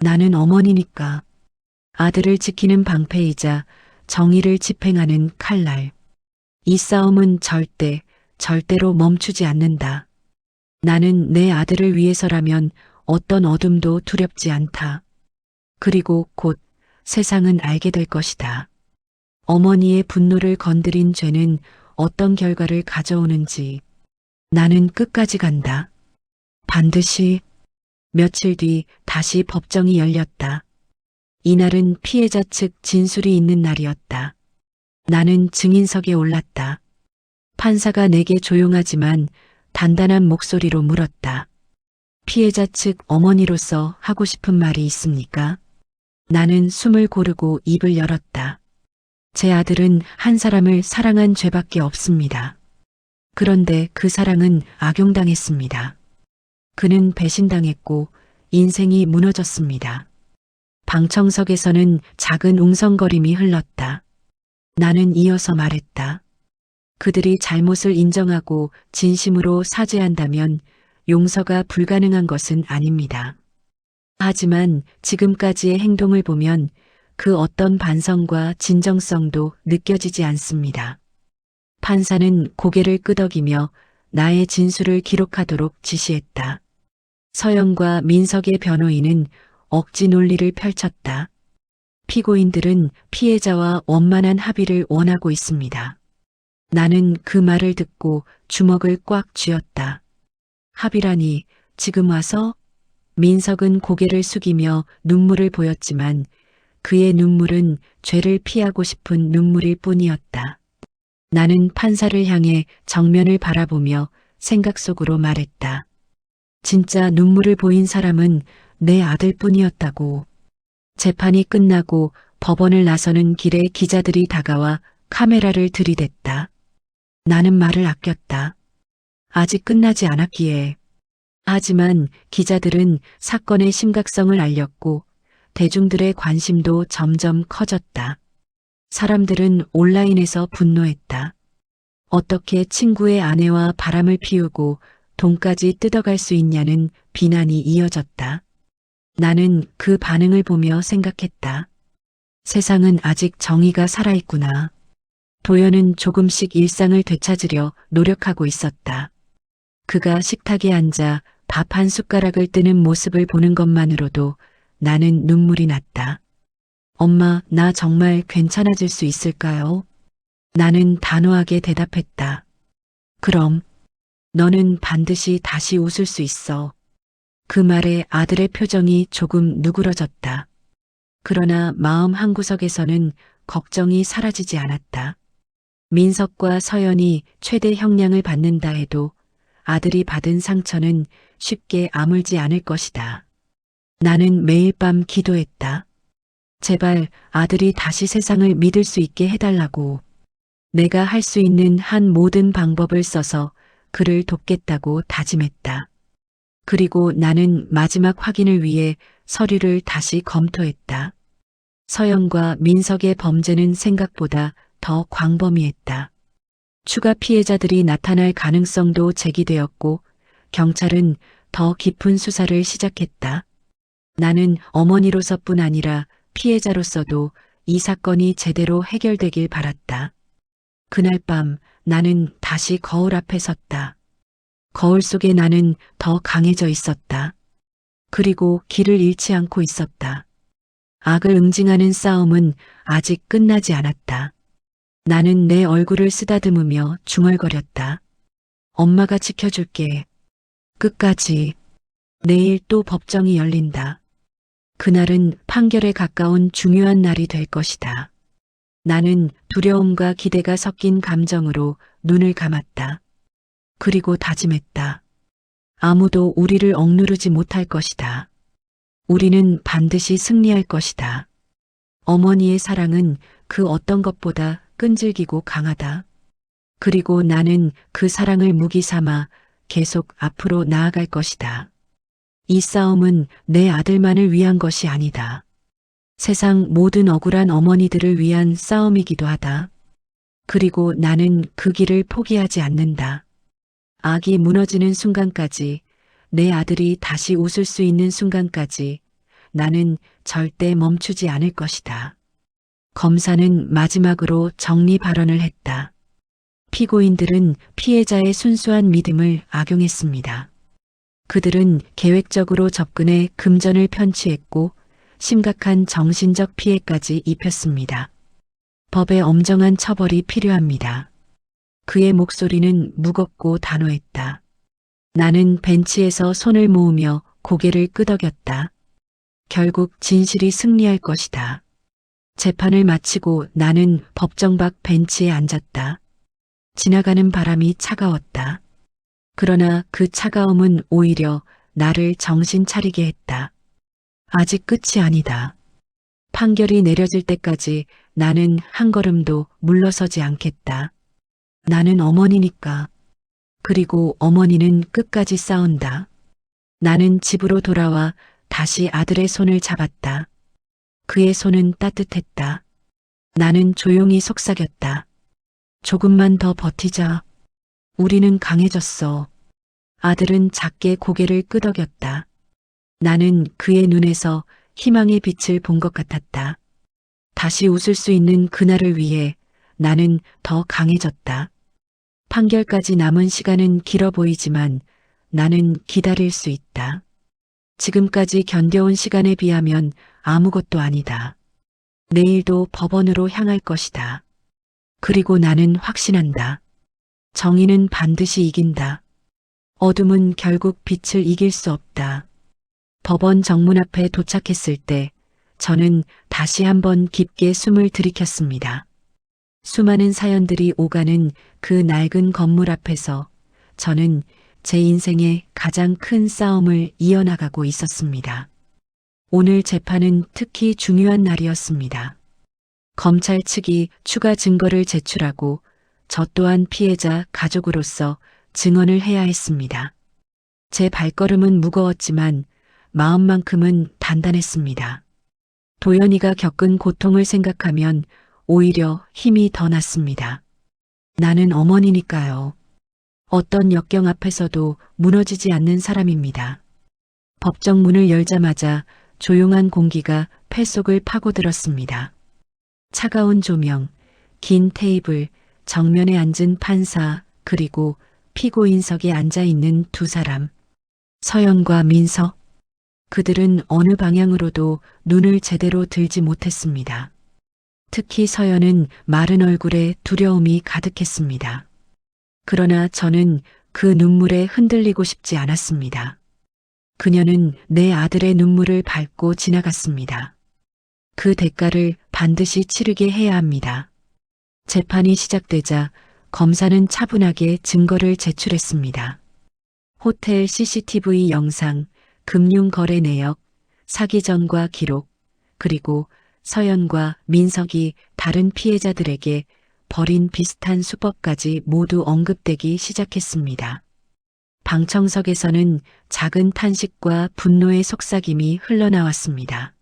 나는 어머니니까. 아들을 지키는 방패이자 정의를 집행하는 칼날. 이 싸움은 절대로 멈추지 않는다. 나는 내 아들을 위해서라면 어떤 어둠도 두렵지 않다. 그리고 곧 세상은 알게 될 것이다. 어머니의 분노를 건드린 죄는 어떤 결과를 가져오는지. 나는 끝까지 간다. 반드시. 며칠 뒤 다시 법정이 열렸다. 이날은 피해자 측 진술이 있는 날이었다. 나는 증인석에 올랐다. 판사가 내게 조용하지만 단단한 목소리로 물었다. 피해자 측 어머니로서 하고 싶은 말이 있습니까? 나는 숨을 고르고 입을 열었다. 제 아들은 한 사람을 사랑한 죄밖에 없습니다. 그런데 그 사랑은 악용당했습니다. 그는 배신당했고 인생이 무너졌습니다. 방청석에서는 작은 웅성거림이 흘렀다. 나는 이어서 말했다. 그들이 잘못을 인정하고 진심으로 사죄한다면 용서가 불가능한 것은 아닙니다. 하지만 지금까지의 행동을 보면 그 어떤 반성과 진정성도 느껴지지 않습니다. 판사는 고개를 끄덕이며 나의 진술을 기록하도록 지시했다. 서영과 민석의 변호인은 억지 논리를 펼쳤다. 피고인들은 피해자와 원만한 합의를 원하고 있습니다. 나는 그 말을 듣고 주먹을 꽉 쥐었다. 합의라니 지금 와서? 민석은 고개를 숙이며 눈물을 보였지만 그의 눈물은 죄를 피하고 싶은 눈물일 뿐이었다. 나는 판사를 향해 정면을 바라보며 생각 속으로 말했다. 진짜 눈물을 보인 사람은 내 아들뿐이었다고. 재판이 끝나고 법원을 나서는 길에 기자들이 다가와 카메라를 들이댔다. 나는 말을 아꼈다. 아직 끝나지 않았기에. 하지만 기자들은 사건의 심각성을 알렸고 대중들의 관심도 점점 커졌다. 사람들은 온라인에서 분노했다. 어떻게 친구의 아내와 바람을 피우고 돈까지 뜯어갈 수 있냐는 비난이 이어졌다. 나는 그 반응을 보며 생각했다. 세상은 아직 정의가 살아있구나. 도연은 조금씩 일상을 되찾으려 노력하고 있었다. 그가 식탁에 앉아 밥 한 숟가락을 뜨는 모습을 보는 것만으로도 나는 눈물이 났다. 엄마, 나 정말 괜찮아질 수 있을까요? 나는 단호하게 대답했다. 그럼, 너는 반드시 다시 웃을 수 있어. 그 말에 아들의 표정이 조금 누그러졌다. 그러나 마음 한구석에서는 걱정이 사라지지 않았다. 민석과 서연이 최대 형량을 받는다 해도 아들이 받은 상처는 쉽게 아물지 않을 것이다. 나는 매일 밤 기도했다. 제발 아들이 다시 세상을 믿을 수 있게 해달라고. 내가 할 수 있는 한 모든 방법을 써서 그를 돕겠다고 다짐했다. 그리고 나는 마지막 확인을 위해 서류를 다시 검토했다. 서영과 민석의 범죄는 생각보다 더 광범위했다. 추가 피해자들이 나타날 가능성도 제기되었고 경찰은 더 깊은 수사를 시작했다. 나는 어머니로서뿐 아니라 피해자로서도 이 사건이 제대로 해결되길 바랐다. 그날 밤 나는 다시 거울 앞에 섰다. 거울 속에 나는 더 강해져 있었다. 그리고 길을 잃지 않고 있었다. 악을 응징하는 싸움은 아직 끝나지 않았다. 나는 내 얼굴을 쓰다듬으며 중얼거렸다. 엄마가 지켜줄게. 끝까지. 내일 또 법정이 열린다. 그날은 판결에 가까운 중요한 날이 될 것이다. 나는 두려움과 기대가 섞인 감정으로 눈을 감았다. 그리고 다짐했다. 아무도 우리를 억누르지 못할 것이다. 우리는 반드시 승리할 것이다. 어머니의 사랑은 그 어떤 것보다 끈질기고 강하다. 그리고 나는 그 사랑을 무기 삼아 계속 앞으로 나아갈 것이다. 이 싸움은 내 아들만을 위한 것이 아니다. 세상 모든 억울한 어머니들을 위한 싸움이기도 하다. 그리고 나는 그 길을 포기하지 않는다. 악이 무너지는 순간까지, 내 아들이 다시 웃을 수 있는 순간까지 나는 절대 멈추지 않을 것이다. 검사는 마지막으로 정리 발언을 했다. 피고인들은 피해자의 순수한 믿음을 악용했습니다. 그들은 계획적으로 접근해 금전을 편취했고 심각한 정신적 피해까지 입혔습니다. 법의 엄정한 처벌이 필요합니다. 그의 목소리는 무겁고 단호했다. 나는 벤치에서 손을 모으며 고개를 끄덕였다. 결국 진실이 승리할 것이다. 재판을 마치고 나는 법정 밖 벤치에 앉았다. 지나가는 바람이 차가웠다. 그러나 그 차가움은 오히려 나를 정신 차리게 했다. 아직 끝이 아니다. 판결이 내려질 때까지 나는 한 걸음도 물러서지 않겠다. 나는 어머니니까. 그리고 어머니는 끝까지 싸운다. 나는 집으로 돌아와 다시 아들의 손을 잡았다. 그의 손은 따뜻했다. 나는 조용히 속삭였다. 조금만 더 버티자. 우리는 강해졌어. 아들은 작게 고개를 끄덕였다. 나는 그의 눈에서 희망의 빛을 본 것 같았다. 다시 웃을 수 있는 그날을 위해 나는 더 강해졌다. 판결까지 남은 시간은 길어 보이지만 나는 기다릴 수 있다. 지금까지 견뎌온 시간에 비하면 아무것도 아니다. 내일도 법원으로 향할 것이다. 그리고 나는 확신한다. 정의는 반드시 이긴다. 어둠은 결국 빛을 이길 수 없다. 법원 정문 앞에 도착했을 때 저는 다시 한번 깊게 숨을 들이켰습니다. 수많은 사연들이 오가는 그 낡은 건물 앞에서 저는 제 인생의 가장 큰 싸움을 이어나가고 있었습니다. 오늘 재판은 특히 중요한 날이었습니다. 검찰 측이 추가 증거를 제출하고 저 또한 피해자 가족으로서 증언을 해야 했습니다. 제 발걸음은 무거웠지만 마음만큼은 단단했습니다. 도연이가 겪은 고통을 생각하면 오히려 힘이 더 났습니다. 나는 어머니니까요. 어떤 역경 앞에서도 무너지지 않는 사람입니다. 법정 문을 열자마자 조용한 공기가 폐속을 파고들었습니다. 차가운 조명, 긴 테이블, 정면에 앉은 판사, 그리고 피고인석에 앉아있는 두 사람. 서연과 민석. 그들은 어느 방향으로도 눈을 제대로 들지 못했습니다. 특히 서연은 마른 얼굴에 두려움이 가득했습니다. 그러나 저는 그 눈물에 흔들리고 싶지 않았습니다. 그녀는 내 아들의 눈물을 밟고 지나갔습니다. 그 대가를 반드시 치르게 해야 합니다. 재판이 시작되자 검사는 차분하게 증거를 제출했습니다. 호텔 CCTV 영상, 금융거래 내역, 사기 전과 기록, 그리고 서연과 민석이 다른 피해자들에게 벌인 비슷한 수법까지 모두 언급되기 시작했습니다. 방청석에서는 작은 탄식과 분노의 속삭임이 흘러나왔습니다.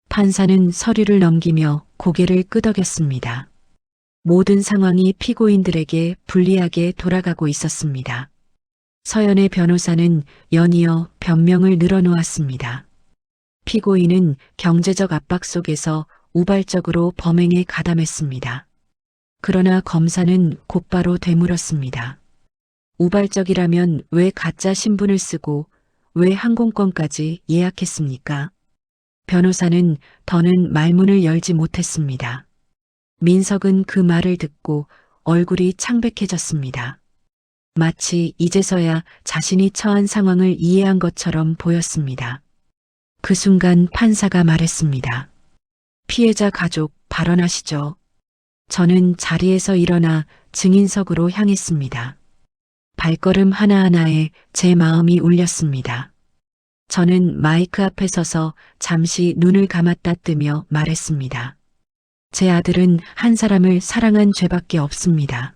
판사는 서류를 넘기며 고개를 끄덕였습니다. 모든 상황이 피고인들에게 불리하게 돌아가고 있었습니다. 서연의 변호사는 연이어 변명을 늘어놓았습니다. 피고인은 경제적 압박 속에서 우발적으로 범행에 가담했습니다. 그러나 검사는 곧바로 되물었습니다. 우발적이라면 왜 가짜 신분을 쓰고 왜 항공권까지 예약했습니까? 변호사는 더는 말문을 열지 못했습니다. 민석은 그 말을 듣고 얼굴이 창백해졌습니다. 마치 이제서야 자신이 처한 상황을 이해한 것처럼 보였습니다. 그 순간 판사가 말했습니다. 피해자 가족 발언하시죠. 저는 자리에서 일어나 증인석으로 향했습니다. 발걸음 하나하나에 제 마음이 울렸습니다. 저는 마이크 앞에 서서 잠시 눈을 감았다 뜨며 말했습니다. 제 아들은 한 사람을 사랑한 죄밖에 없습니다.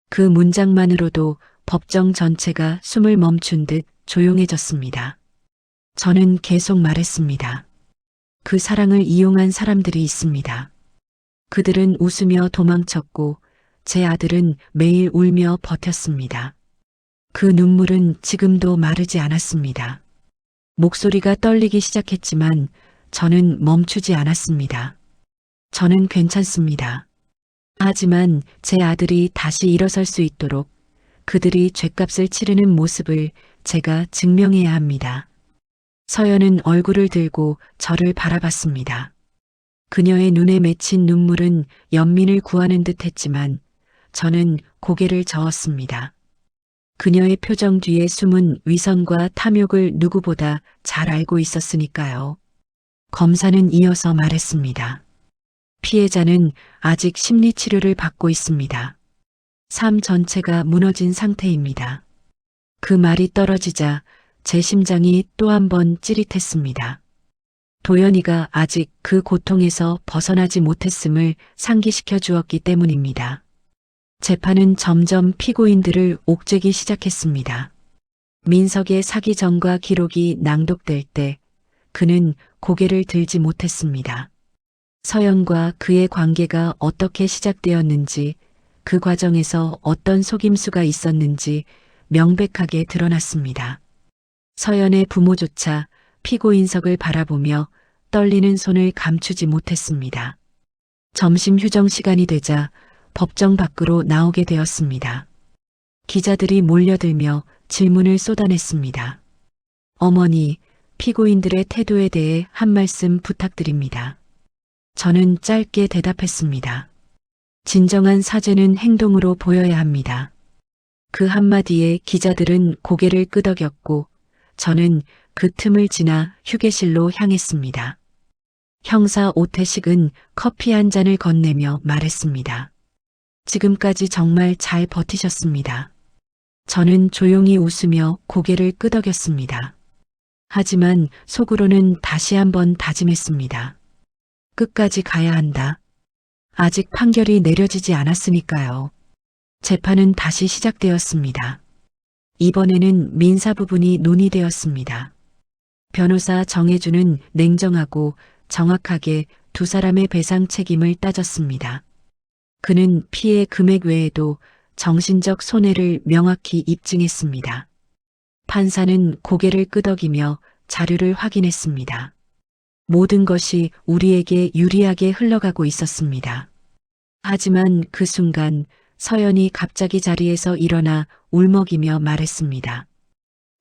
그 문장만으로도 법정 전체가 숨을 멈춘 듯 조용해졌습니다. 저는 계속 말했습니다. 그 사랑을 이용한 사람들이 있습니다. 그들은 웃으며 도망쳤고 제 아들은 매일 울며 버텼습니다. 그 눈물은 지금도 마르지 않았습니다. 목소리가 떨리기 시작했지만 저는 멈추지 않았습니다. 저는 괜찮습니다. 하지만 제 아들이 다시 일어설 수 있도록 그들이 죗값을 치르는 모습을 제가 증명해야 합니다. 서연은 얼굴을 들고 저를 바라봤습니다. 그녀의 눈에 맺힌 눈물은 연민을 구하는 듯 했지만 저는 고개를 저었습니다. 그녀의 표정 뒤에 숨은 위선과 탐욕을 누구보다 잘 알고 있었으니까요. 검사는 이어서 말했습니다. 피해자는 아직 심리치료를 받고 있습니다. 삶 전체가 무너진 상태입니다. 그 말이 떨어지자 제 심장이 또 한 번 찌릿했습니다. 도연이가 아직 그 고통에서 벗어나지 못했음을 상기시켜 주었기 때문입니다. 재판은 점점 피고인들을 옥죄기 시작했습니다. 민석의 사기 전과 기록이 낭독될 때 그는 고개를 들지 못했습니다. 서연과 그의 관계가 어떻게 시작되었는지, 그 과정에서 어떤 속임수가 있었는지 명백하게 드러났습니다. 서연의 부모조차 피고인석을 바라보며 떨리는 손을 감추지 못했습니다. 점심 휴정 시간이 되자 법정 밖으로 나오게 되었습니다. 기자들이 몰려들며 질문을 쏟아냈습니다. 어머니, 피고인들의 태도에 대해 한 말씀 부탁드립니다. 저는 짧게 대답했습니다. 진정한 사죄는 행동으로 보여야 합니다. 그 한마디에 기자들은 고개를 끄덕였고 저는 그 틈을 지나 휴게실로 향했습니다. 형사 오태식은 커피 한 잔을 건네며 말했습니다. 지금까지 정말 잘 버티셨습니다. 저는 조용히 웃으며 고개를 끄덕였습니다. 하지만 속으로는 다시 한번 다짐했습니다. 끝까지 가야 한다. 아직 판결이 내려지지 않았으니까요. 재판은 다시 시작되었습니다. 이번에는 민사 부분이 논의되었습니다. 변호사 정혜주는 냉정하고 정확하게 두 사람의 배상 책임을 따졌습니다. 그는 피해 금액 외에도 정신적 손해를 명확히 입증했습니다. 판사는 고개를 끄덕이며 자료를 확인했습니다. 모든 것이 우리에게 유리하게 흘러가고 있었습니다. 하지만 그 순간 서연이 갑자기 자리에서 일어나 울먹이며 말했습니다.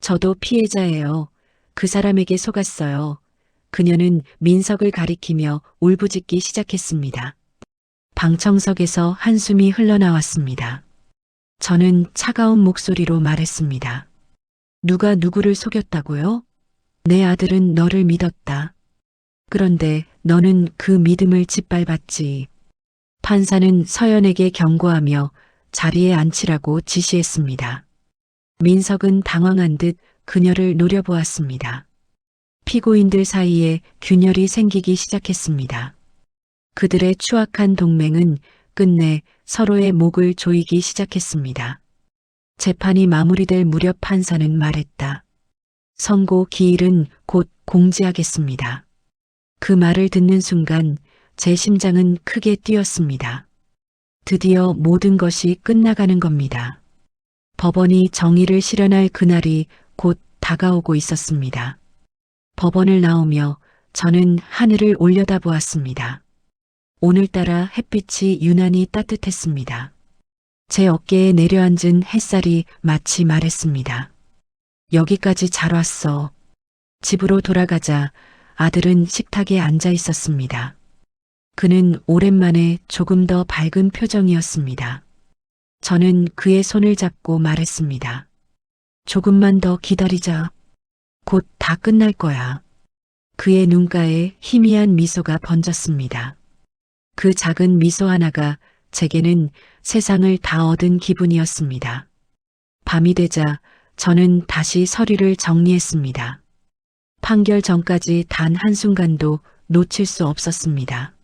저도 피해자예요. 그 사람에게 속았어요. 그녀는 민석을 가리키며 울부짖기 시작했습니다. 방청석에서 한숨이 흘러나왔습니다. 저는 차가운 목소리로 말했습니다. 누가 누구를 속였다고요? 내 아들은 너를 믿었다. 그런데 너는 그 믿음을 짓밟았지. 판사는 서연에게 경고하며 자리에 앉히라고 지시했습니다. 민석은 당황한 듯 그녀를 노려보았습니다. 피고인들 사이에 균열이 생기기 시작했습니다. 그들의 추악한 동맹은 끝내 서로의 목을 조이기 시작했습니다. 재판이 마무리될 무렵 판사는 말했다. 선고 기일은 곧 공지하겠습니다. 그 말을 듣는 순간 제 심장은 크게 뛰었습니다. 드디어 모든 것이 끝나가는 겁니다. 법원이 정의를 실현할 그날이 곧 다가오고 있었습니다. 법원을 나오며 저는 하늘을 올려다보았습니다. 오늘따라 햇빛이 유난히 따뜻했습니다. 제 어깨에 내려앉은 햇살이 마치 말했습니다. 여기까지 잘 왔어. 집으로 돌아가자 아들은 식탁에 앉아 있었습니다. 그는 오랜만에 조금 더 밝은 표정이었습니다. 저는 그의 손을 잡고 말했습니다. 조금만 더 기다리자. 곧 다 끝날 거야. 그의 눈가에 희미한 미소가 번졌습니다. 그 작은 미소 하나가 제게는 세상을 다 얻은 기분이었습니다. 밤이 되자 저는 다시 서류를 정리했습니다. 판결 전까지 단 한순간도 놓칠 수 없었습니다.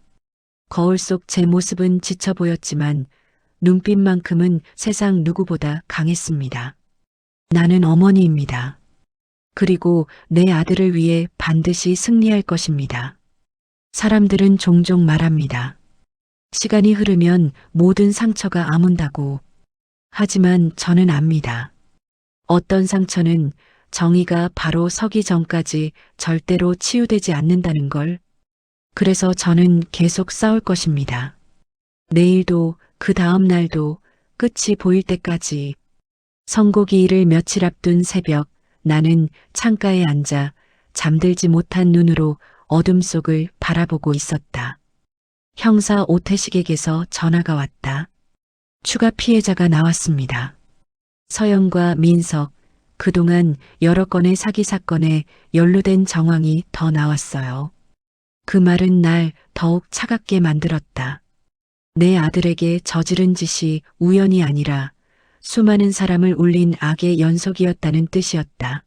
거울 속 제 모습은 지쳐 보였지만 눈빛만큼은 세상 누구보다 강했습니다. 나는 어머니입니다. 그리고 내 아들을 위해 반드시 승리할 것입니다. 사람들은 종종 말합니다. 시간이 흐르면 모든 상처가 아문다고. 하지만 저는 압니다. 어떤 상처는 정의가 바로 서기 전까지 절대로 치유되지 않는다는 걸. 그래서 저는 계속 싸울 것입니다. 내일도 그 다음 날도 끝이 보일 때까지. 선고기일을 며칠 앞둔 새벽, 나는 창가에 앉아 잠들지 못한 눈으로 어둠 속을 바라보고 있었다. 형사 오태식에게서 전화가 왔다. 추가 피해자가 나왔습니다. 서영과 민석, 그동안 여러 건의 사기 사건에 연루된 정황이 더 나왔어요. 그 말은 날 더욱 차갑게 만들었다. 내 아들에게 저지른 짓이 우연이 아니라 수많은 사람을 울린 악의 연속이었다는 뜻이었다.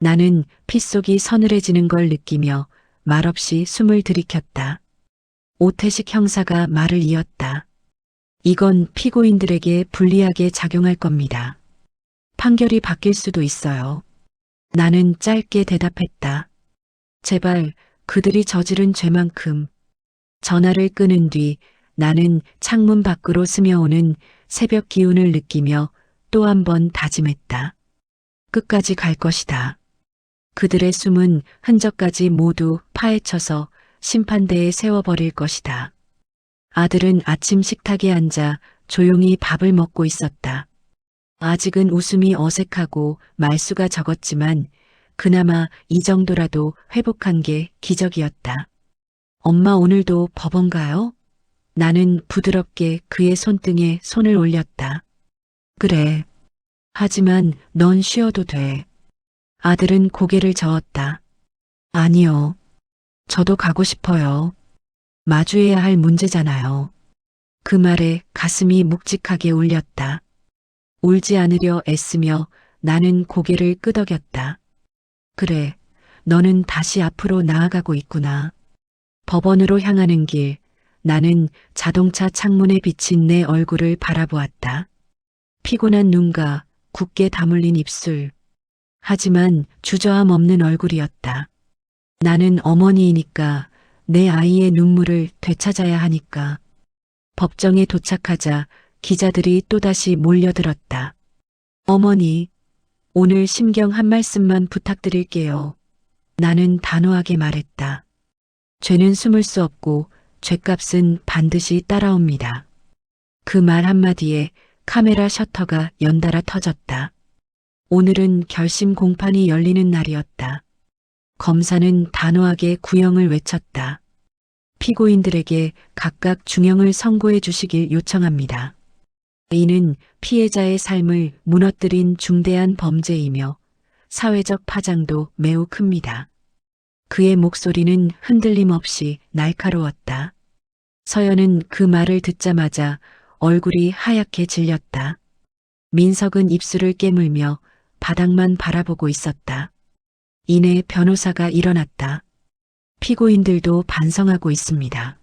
나는 핏속이 서늘해지는 걸 느끼며 말없이 숨을 들이켰다. 오태식 형사가 말을 이었다. 이건 피고인들에게 불리하게 작용할 겁니다. 판결이 바뀔 수도 있어요. 나는 짧게 대답했다. 제발 그들이 저지른 죄만큼. 전화를 끊은 뒤 나는 창문 밖으로 스며오는 새벽 기운을 느끼며 또 한 번 다짐했다. 끝까지 갈 것이다. 그들의 숨은 흔적까지 모두 파헤쳐서 심판대에 세워버릴 것이다. 아들은 아침 식탁에 앉아 조용히 밥을 먹고 있었다. 아직은 웃음이 어색하고 말수가 적었지만 그나마 이 정도라도 회복한 게 기적이었다. 엄마 오늘도 법원 가요? 나는 부드럽게 그의 손등에 손을 올렸다. 그래. 하지만 넌 쉬어도 돼. 아들은 고개를 저었다. 아니요. 저도 가고 싶어요. 마주해야 할 문제잖아요. 그 말에 가슴이 묵직하게 울렸다. 울지 않으려 애쓰며 나는 고개를 끄덕였다. 그래, 너는 다시 앞으로 나아가고 있구나. 법원으로 향하는 길, 나는 자동차 창문에 비친 내 얼굴을 바라보았다. 피곤한 눈과 굳게 다물린 입술. 하지만 주저함 없는 얼굴이었다. 나는 어머니이니까 내 아이의 눈물을 되찾아야 하니까. 법정에 도착하자 기자들이 또다시 몰려들었다. 어머니, 오늘 심경 한 말씀만 부탁드릴게요. 나는 단호하게 말했다. 죄는 숨을 수 없고 죄값은 반드시 따라옵니다. 그 말 한마디에 카메라 셔터가 연달아 터졌다. 오늘은 결심 공판이 열리는 날이었다. 검사는 단호하게 구형을 외쳤다. 피고인들에게 각각 중형을 선고해 주시길 요청합니다. 이는 피해자의 삶을 무너뜨린 중대한 범죄이며 사회적 파장도 매우 큽니다. 그의 목소리는 흔들림 없이 날카로웠다. 서연은 그 말을 듣자마자 얼굴이 하얗게 질렸다. 민석은 입술을 깨물며 바닥만 바라보고 있었다. 이내 변호사가 일어났다. 피고인들도 반성하고 있습니다.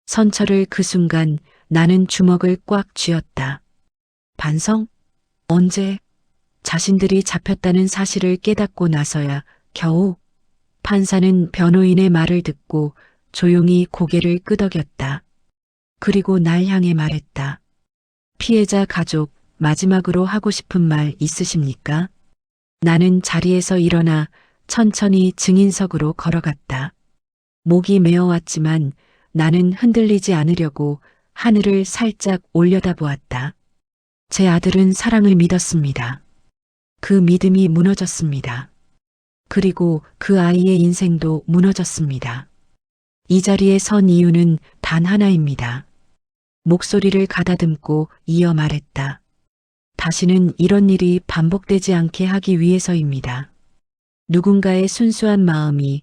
선처를 그 순간 나는 주먹을 꽉 쥐었다. 반성? 언제? 자신들이 잡혔다는 사실을 깨닫고 나서야 겨우. 판사는 변호인의 말을 듣고 조용히 고개를 끄덕였다. 그리고 날 향해 말했다. 피해자 가족, 마지막으로 하고 싶은 말 있으십니까? 나는 자리에서 일어나 천천히 증인석으로 걸어갔다. 목이 메어왔지만 나는 흔들리지 않으려고 하늘을 살짝 올려다보았다. 제 아들은 사랑을 믿었습니다. 그 믿음이 무너졌습니다. 그리고 그 아이의 인생도 무너졌습니다. 이 자리에 선 이유는 단 하나입니다. 목소리를 가다듬고 이어 말했다. 다시는 이런 일이 반복되지 않게 하기 위해서입니다. 누군가의 순수한 마음이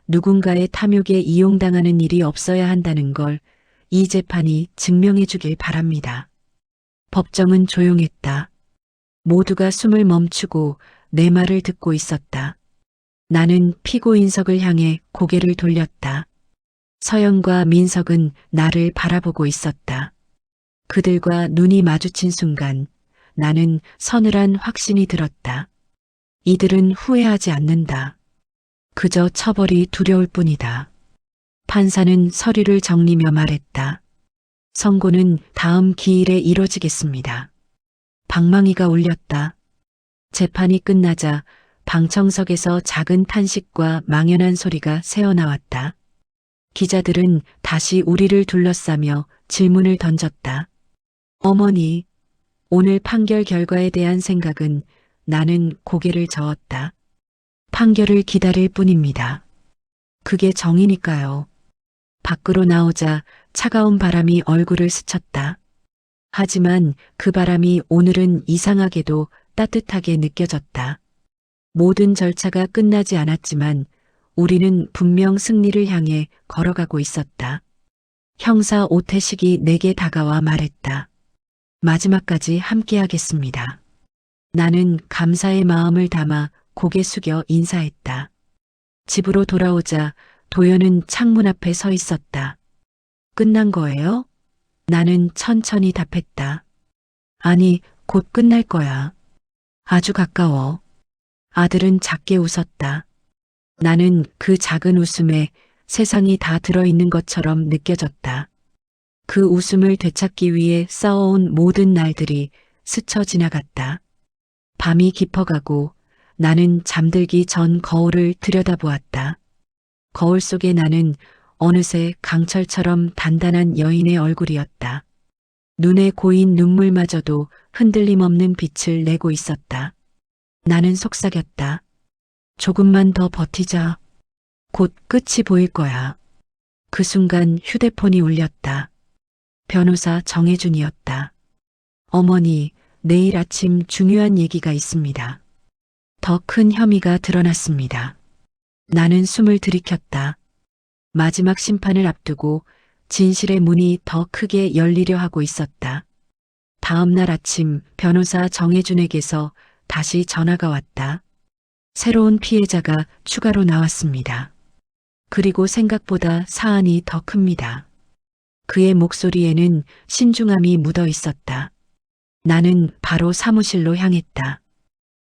누군가의 탐욕에 이용당하는 일이 없어야 한다는 걸 이 재판이 증명해 주길 바랍니다. 법정은 조용했다. 모두가 숨을 멈추고 내 말을 듣고 있었다. 나는 피고인석을 향해 고개를 돌렸다. 서연과 민석은 나를 바라보고 있었다. 그들과 눈이 마주친 순간 나는 서늘한 확신이 들었다. 이들은 후회하지 않는다. 그저 처벌이 두려울 뿐이다. 판사는 서류를 정리며 말했다. 선고는 다음 기일에 이뤄지겠습니다. 방망이가 울렸다. 재판이 끝나자 방청석에서 작은 탄식과 망연한 소리가 새어나왔다. 기자들은 다시 우리를 둘러싸며 질문을 던졌다. 어머니, 오늘 판결 결과에 대한 생각은? 나는 고개를 저었다. 판결을 기다릴 뿐입니다. 그게 정이니까요. 밖으로 나오자 차가운 바람이 얼굴을 스쳤다. 하지만 그 바람이 오늘은 이상하게도 따뜻하게 느껴졌다. 모든 절차가 끝나지 않았지만 우리는 분명 승리를 향해 걸어가고 있었다. 형사 오태식이 내게 다가와 말했다. 마지막까지 함께하겠습니다. 나는 감사의 마음을 담아 고개 숙여 인사했다. 집으로 돌아오자 도연은 창문 앞에 서 있었다. 끝난 거예요? 나는 천천히 답했다. 아니, 곧 끝날 거야. 아주 가까워. 아들은 작게 웃었다. 나는 그 작은 웃음에 세상이 다 들어있는 것처럼 느껴졌다. 그 웃음을 되찾기 위해 싸워온 모든 날들이 스쳐 지나갔다. 밤이 깊어가고 나는 잠들기 전 거울을 들여다보았다. 거울 속에 나는 어느새 강철처럼 단단한 여인의 얼굴이었다. 눈에 고인 눈물마저도 흔들림 없는 빛을 내고 있었다. 나는 속삭였다. 조금만 더 버티자. 곧 끝이 보일 거야. 그 순간 휴대폰이 울렸다. 변호사 정혜준이었다. 어머니, 내일 아침 중요한 얘기가 있습니다. 더 큰 혐의가 드러났습니다. 나는 숨을 들이켰다. 마지막 심판을 앞두고 진실의 문이 더 크게 열리려 하고 있었다. 다음 날 아침 변호사 정혜준에게서 다시 전화가 왔다. 새로운 피해자가 추가로 나왔습니다. 그리고 생각보다 사안이 더 큽니다. 그의 목소리에는 신중함이 묻어 있었다. 나는 바로 사무실로 향했다.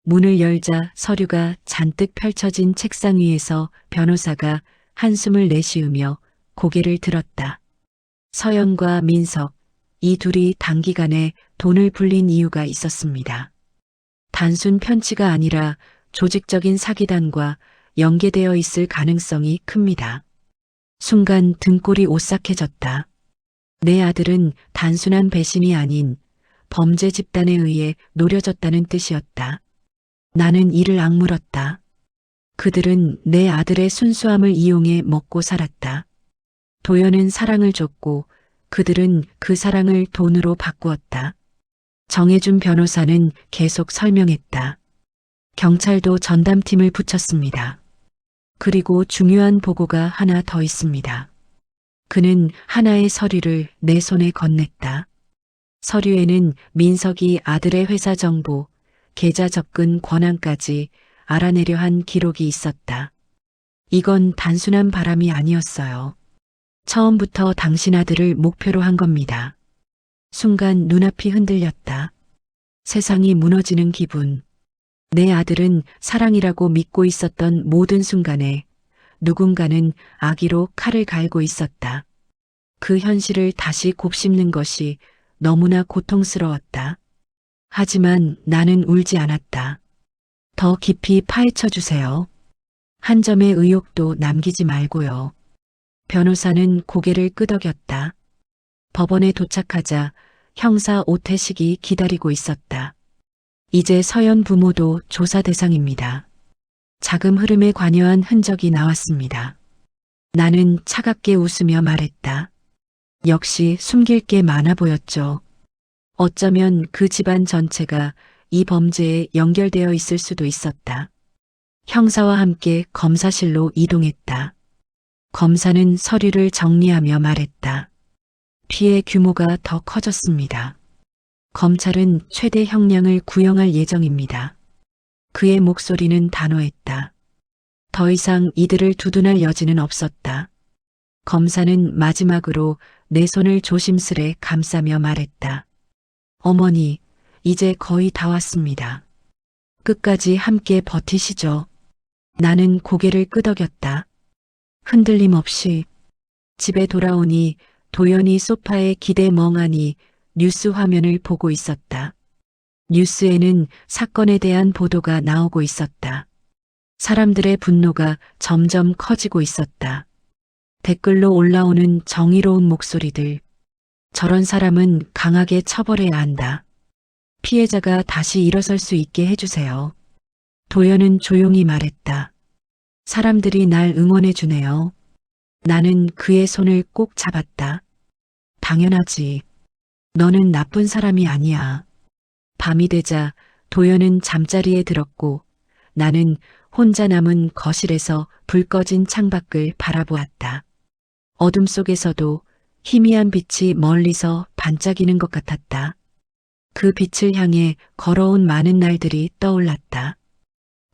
문을 열자 서류가 잔뜩 펼쳐진 책상 위에서 변호사가 한숨을 내쉬우며 고개를 들었다. 서연과 민석, 이 둘이 단기간에 돈을 불린 이유가 있었습니다. 단순 편취가 아니라 조직적인 사기단과 연계되어 있을 가능성이 큽니다. 순간 등골이 오싹해졌다. 내 아들은 단순한 배신이 아닌 범죄 집단에 의해 노려졌다는 뜻이었다. 나는 이를 악물었다. 그들은 내 아들의 순수함을 이용해 먹고 살았다. 도연은 사랑을 줬고 그들은 그 사랑을 돈으로 바꾸었다. 정혜준 변호사는 계속 설명했다. 경찰도 전담팀을 붙였습니다. 그리고 중요한 보고가 하나 더 있습니다. 그는 하나의 서류를 내 손에 건넸다. 서류에는 민석이 아들의 회사 정보, 계좌 접근 권한까지 알아내려 한 기록이 있었다. 이건 단순한 바람이 아니었어요. 처음부터 당신 아들을 목표로 한 겁니다. 순간 눈앞이 흔들렸다. 세상이 무너지는 기분. 내 아들은 사랑이라고 믿고 있었던 모든 순간에 누군가는 악의로 칼을 갈고 있었다. 그 현실을 다시 곱씹는 것이 너무나 고통스러웠다. 하지만 나는 울지 않았다. 더 깊이 파헤쳐 주세요. 한 점의 의혹도 남기지 말고요. 변호사는 고개를 끄덕였다. 법원에 도착하자 형사 오태식이 기다리고 있었다. 이제 서연 부모도 조사 대상입니다. 자금 흐름에 관여한 흔적이 나왔습니다. 나는 차갑게 웃으며 말했다. 역시 숨길 게 많아 보였죠. 어쩌면 그 집안 전체가 이 범죄에 연결되어 있을 수도 있었다. 형사와 함께 검사실로 이동했다. 검사는 서류를 정리하며 말했다. 피해 규모가 더 커졌습니다. 검찰은 최대 형량을 구형할 예정입니다. 그의 목소리는 단호했다. 더 이상 이들을 두둔할 여지는 없었다. 검사는 마지막으로 내 손을 조심스레 감싸며 말했다. 어머니, 이제 거의 다 왔습니다. 끝까지 함께 버티시죠. 나는 고개를 끄덕였다. 흔들림 없이. 집에 돌아오니 도연이 소파에 기대 멍하니 뉴스 화면을 보고 있었다. 뉴스에는 사건에 대한 보도가 나오고 있었다. 사람들의 분노가 점점 커지고 있었다. 댓글로 올라오는 정의로운 목소리들. 저런 사람은 강하게 처벌해야 한다. 피해자가 다시 일어설 수 있게 해주세요. 도연은 조용히 말했다. 사람들이 날 응원해 주네요. 나는 그의 손을 꼭 잡았다. 당연하지. 너는 나쁜 사람이 아니야. 밤이 되자 도연은 잠자리에 들었고 나는 혼자 남은 거실에서 불 꺼진 창밖을 바라보았다. 어둠 속에서도 희미한 빛이 멀리서 반짝이는 것 같았다. 그 빛을 향해 걸어온 많은 날들이 떠올랐다.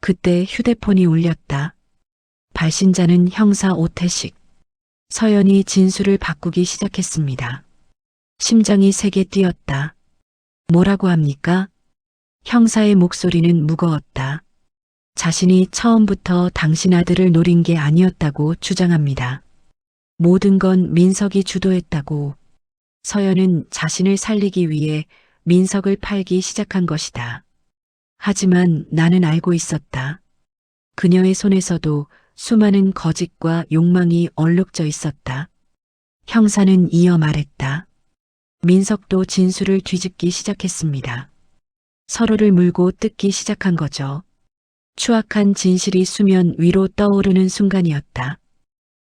그때 휴대폰이 울렸다. 발신자는 형사 오태식. 서연이 진술을 바꾸기 시작했습니다. 심장이 세게 뛰었다. 뭐라고 합니까? 형사의 목소리는 무거웠다. 자신이 처음부터 당신 아들을 노린 게 아니었다고 주장합니다. 모든 건 민석이 주도했다고. 서연은 자신을 살리기 위해 민석을 팔기 시작한 것이다. 하지만 나는 알고 있었다. 그녀의 손에서도 수많은 거짓과 욕망이 얼룩져 있었다. 형사는 이어 말했다. 민석도 진술을 뒤집기 시작했습니다. 서로를 물고 뜯기 시작한 거죠. 추악한 진실이 수면 위로 떠오르는 순간이었다.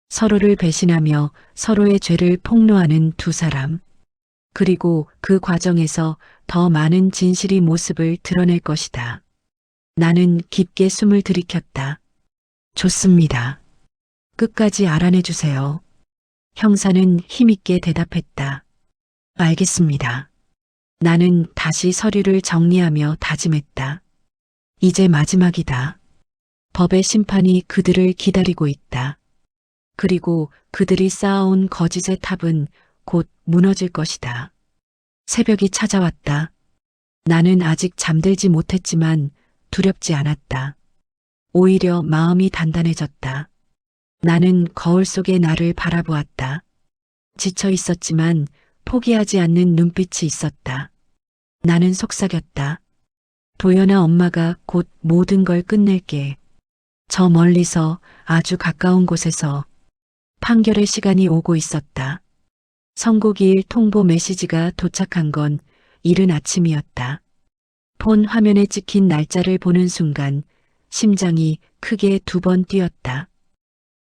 서로를 배신하며 서로의 죄를 폭로하는 두 사람. 그리고 그 과정에서 더 많은 진실이 모습을 드러낼 것이다. 나는 깊게 숨을 들이켰다. 좋습니다. 끝까지 알아내주세요. 형사는 힘있게 대답했다. 알겠습니다. 나는 다시 서류를 정리하며 다짐했다. 이제 마지막이다. 법의 심판이 그들을 기다리고 있다. 그리고 그들이 쌓아온 거짓의 탑은 곧 무너질 것이다. 새벽이 찾아왔다. 나는 아직 잠들지 못했지만 두렵지 않았다. 오히려 마음이 단단해졌다. 나는 거울 속의 나를 바라보았다. 지쳐 있었지만 포기하지 않는 눈빛이 있었다. 나는 속삭였다. 도연아, 엄마가 곧 모든 걸 끝낼게. 저 멀리서 아주 가까운 곳에서. 판결의 시간이 오고 있었다. 선고기일 통보 메시지가 도착한 건 이른 아침이었다. 폰 화면에 찍힌 날짜를 보는 순간 심장이 크게 2번 뛰었다.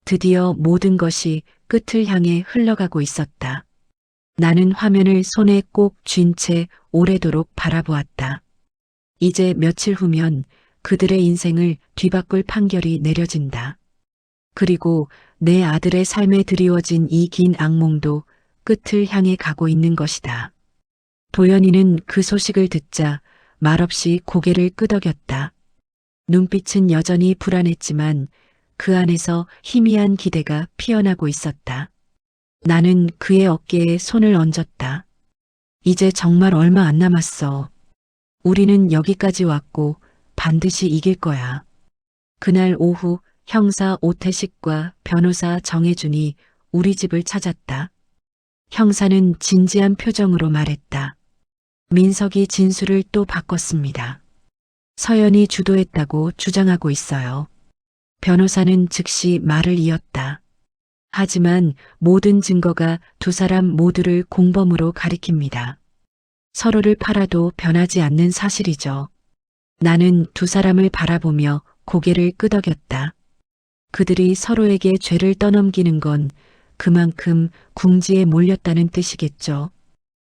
드디어 모든 것이 끝을 향해 흘러가고 있었다. 나는 화면을 손에 꼭 쥔 채 오래도록 바라보았다. 이제 며칠 후면 그들의 인생을 뒤바꿀 판결이 내려진다. 그리고 내 아들의 삶에 드리워진 이 긴 악몽도 끝을 향해 가고 있는 것이다. 도연이는 그 소식을 듣자 말없이 고개를 끄덕였다. 눈빛은 여전히 불안했지만 그 안에서 희미한 기대가 피어나고 있었다. 나는 그의 어깨에 손을 얹었다. 이제 정말 얼마 안 남았어. 우리는 여기까지 왔고 반드시 이길 거야. 그날 오후 형사 오태식과 변호사 정혜준이 우리 집을 찾았다. 형사는 진지한 표정으로 말했다. 민석이 진술을 또 바꿨습니다. 서연이 주도했다고 주장하고 있어요. 변호사는 즉시 말을 이었다. 하지만 모든 증거가 두 사람 모두를 공범으로 가리킵니다. 서로를 팔아도 변하지 않는 사실이죠. 나는 두 사람을 바라보며 고개를 끄덕였다. 그들이 서로에게 죄를 떠넘기는 건 그만큼 궁지에 몰렸다는 뜻이겠죠.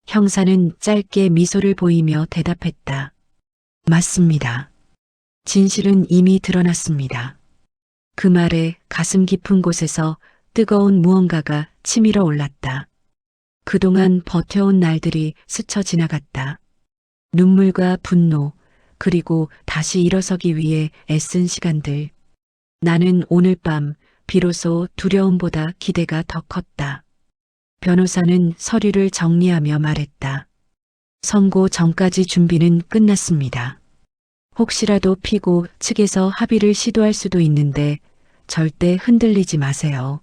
형사는 짧게 미소를 보이며 대답했다. 맞습니다. 진실은 이미 드러났습니다. 그 말에 가슴 깊은 곳에서 뜨거운 무언가가 치밀어 올랐다. 그동안 버텨온 날들이 스쳐 지나갔다. 눈물과 분노, 그리고 다시 일어서기 위해 애쓴 시간들. 나는 오늘 밤 비로소 두려움보다 기대가 더 컸다. 변호사는 서류를 정리하며 말했다. 선고 전까지 준비는 끝났습니다. 혹시라도 피고 측에서 합의를 시도할 수도 있는데 절대 흔들리지 마세요.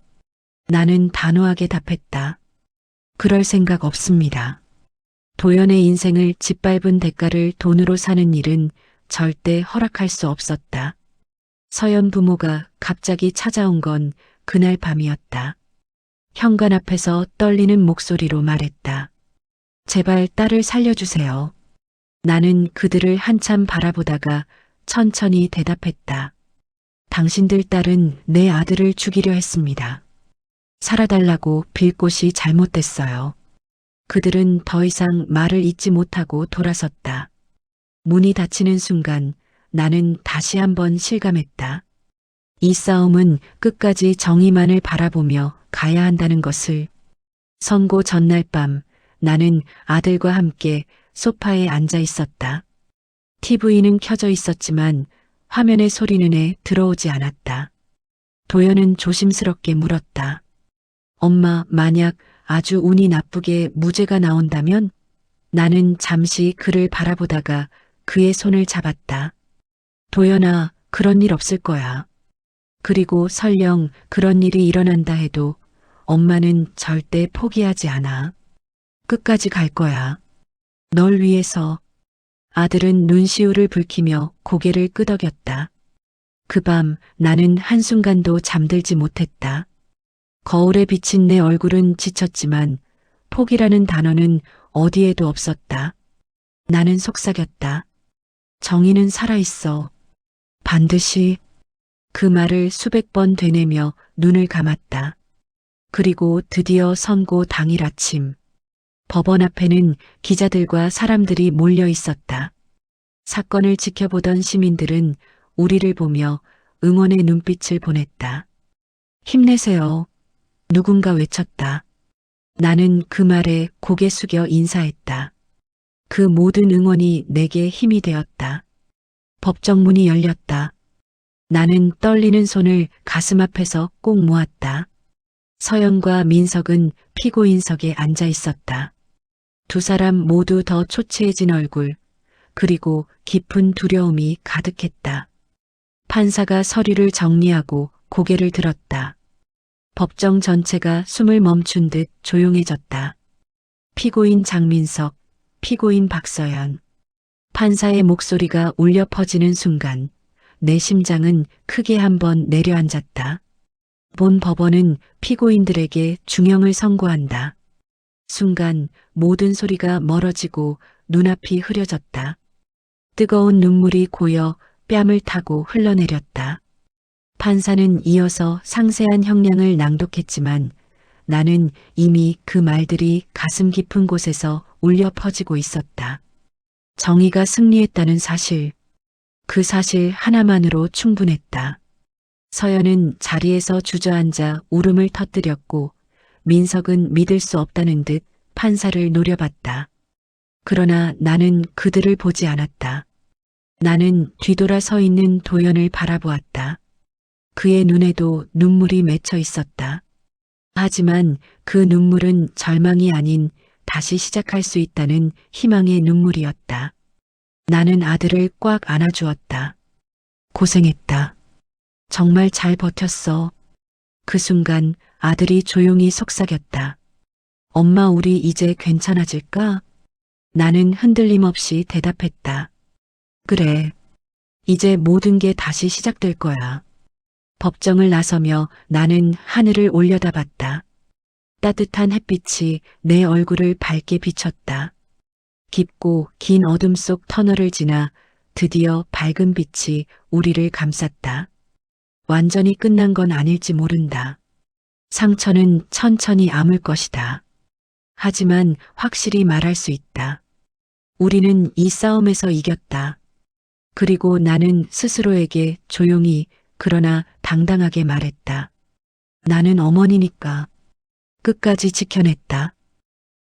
나는 단호하게 답했다. 그럴 생각 없습니다. 도연의 인생을 짓밟은 대가를 돈으로 사는 일은 절대 허락할 수 없었다. 서연 부모가 갑자기 찾아온 건 그날 밤이었다. 현관 앞에서 떨리는 목소리로 말했다. 제발 딸을 살려주세요. 나는 그들을 한참 바라보다가 천천히 대답했다. 당신들 딸은 내 아들을 죽이려 했습니다. 살아달라고 빌 곳이 잘못됐어요. 그들은 더 이상 말을 잇지 못하고 돌아섰다. 문이 닫히는 순간 나는 다시 한번 실감했다. 이 싸움은 끝까지 정의만을 바라보며 가야 한다는 것을. 선고 전날 밤 나는 아들과 함께 소파에 앉아 있었다. TV는 켜져 있었지만 화면의 소리는 들어오지 않았다. 도연은 조심스럽게 물었다. 엄마, 만약 아주 운이 나쁘게 무죄가 나온다면? 나는 잠시 그를 바라보다가 그의 손을 잡았다. 도연아, 그런 일 없을 거야. 그리고 설령 그런 일이 일어난다 해도 엄마는 절대 포기하지 않아. 끝까지 갈 거야. 널 위해서. 아들은 눈시울을 붉히며 고개를 끄덕였다. 그 밤 나는 한순간도 잠들지 못했다. 거울에 비친 내 얼굴은 지쳤지만 포기라는 단어는 어디에도 없었다. 나는 속삭였다. 정의는 살아있어. 반드시. 그 말을 수백 번 되뇌며 눈을 감았다. 그리고 드디어 선고 당일 아침. 법원 앞에는 기자들과 사람들이 몰려 있었다. 사건을 지켜보던 시민들은 우리를 보며 응원의 눈빛을 보냈다. 힘내세요. 누군가 외쳤다. 나는 그 말에 고개 숙여 인사했다. 그 모든 응원이 내게 힘이 되었다. 법정 문이 열렸다. 나는 떨리는 손을 가슴 앞에서 꼭 모았다. 서연과 민석은 피고인석에 앉아 있었다. 두 사람 모두 더 초췌해진 얼굴, 그리고 깊은 두려움이 가득했다. 판사가 서류를 정리하고 고개를 들었다. 법정 전체가 숨을 멈춘 듯 조용해졌다. 피고인 장민석, 피고인 박서연. 판사의 목소리가 울려 퍼지는 순간 내 심장은 크게 한번 내려앉았다. 본 법원은 피고인들에게 중형을 선고한다. 순간 모든 소리가 멀어지고 눈앞이 흐려졌다. 뜨거운 눈물이 고여 뺨을 타고 흘러내렸다. 판사는 이어서 상세한 형량을 낭독했지만 나는 이미 그 말들이 가슴 깊은 곳에서 울려 퍼지고 있었다. 정의가 승리했다는 사실, 그 사실 하나만으로 충분했다. 서연은 자리에서 주저앉아 울음을 터뜨렸고 민석은 믿을 수 없다는 듯 판사를 노려봤다. 그러나 나는 그들을 보지 않았다. 나는 뒤돌아 서 있는 도연을 바라보았다. 그의 눈에도 눈물이 맺혀 있었다. 하지만 그 눈물은 절망이 아닌 다시 시작할 수 있다는 희망의 눈물이었다. 나는 아들을 꽉 안아주었다. 고생했다. 정말 잘 버텼어. 그 순간 아들이 조용히 속삭였다. 엄마, 우리 이제 괜찮아질까? 나는 흔들림 없이 대답했다. 그래. 이제 모든 게 다시 시작될 거야. 법정을 나서며 나는 하늘을 올려다봤다. 따뜻한 햇빛이 내 얼굴을 밝게 비췄다. 깊고 긴 어둠 속 터널을 지나 드디어 밝은 빛이 우리를 감쌌다. 완전히 끝난 건 아닐지 모른다. 상처는 천천히 아물 것이다. 하지만 확실히 말할 수 있다. 우리는 이 싸움에서 이겼다. 그리고 나는 스스로에게 조용히 그러나 당당하게 말했다. 나는 어머니니까. 끝까지 지켜냈다.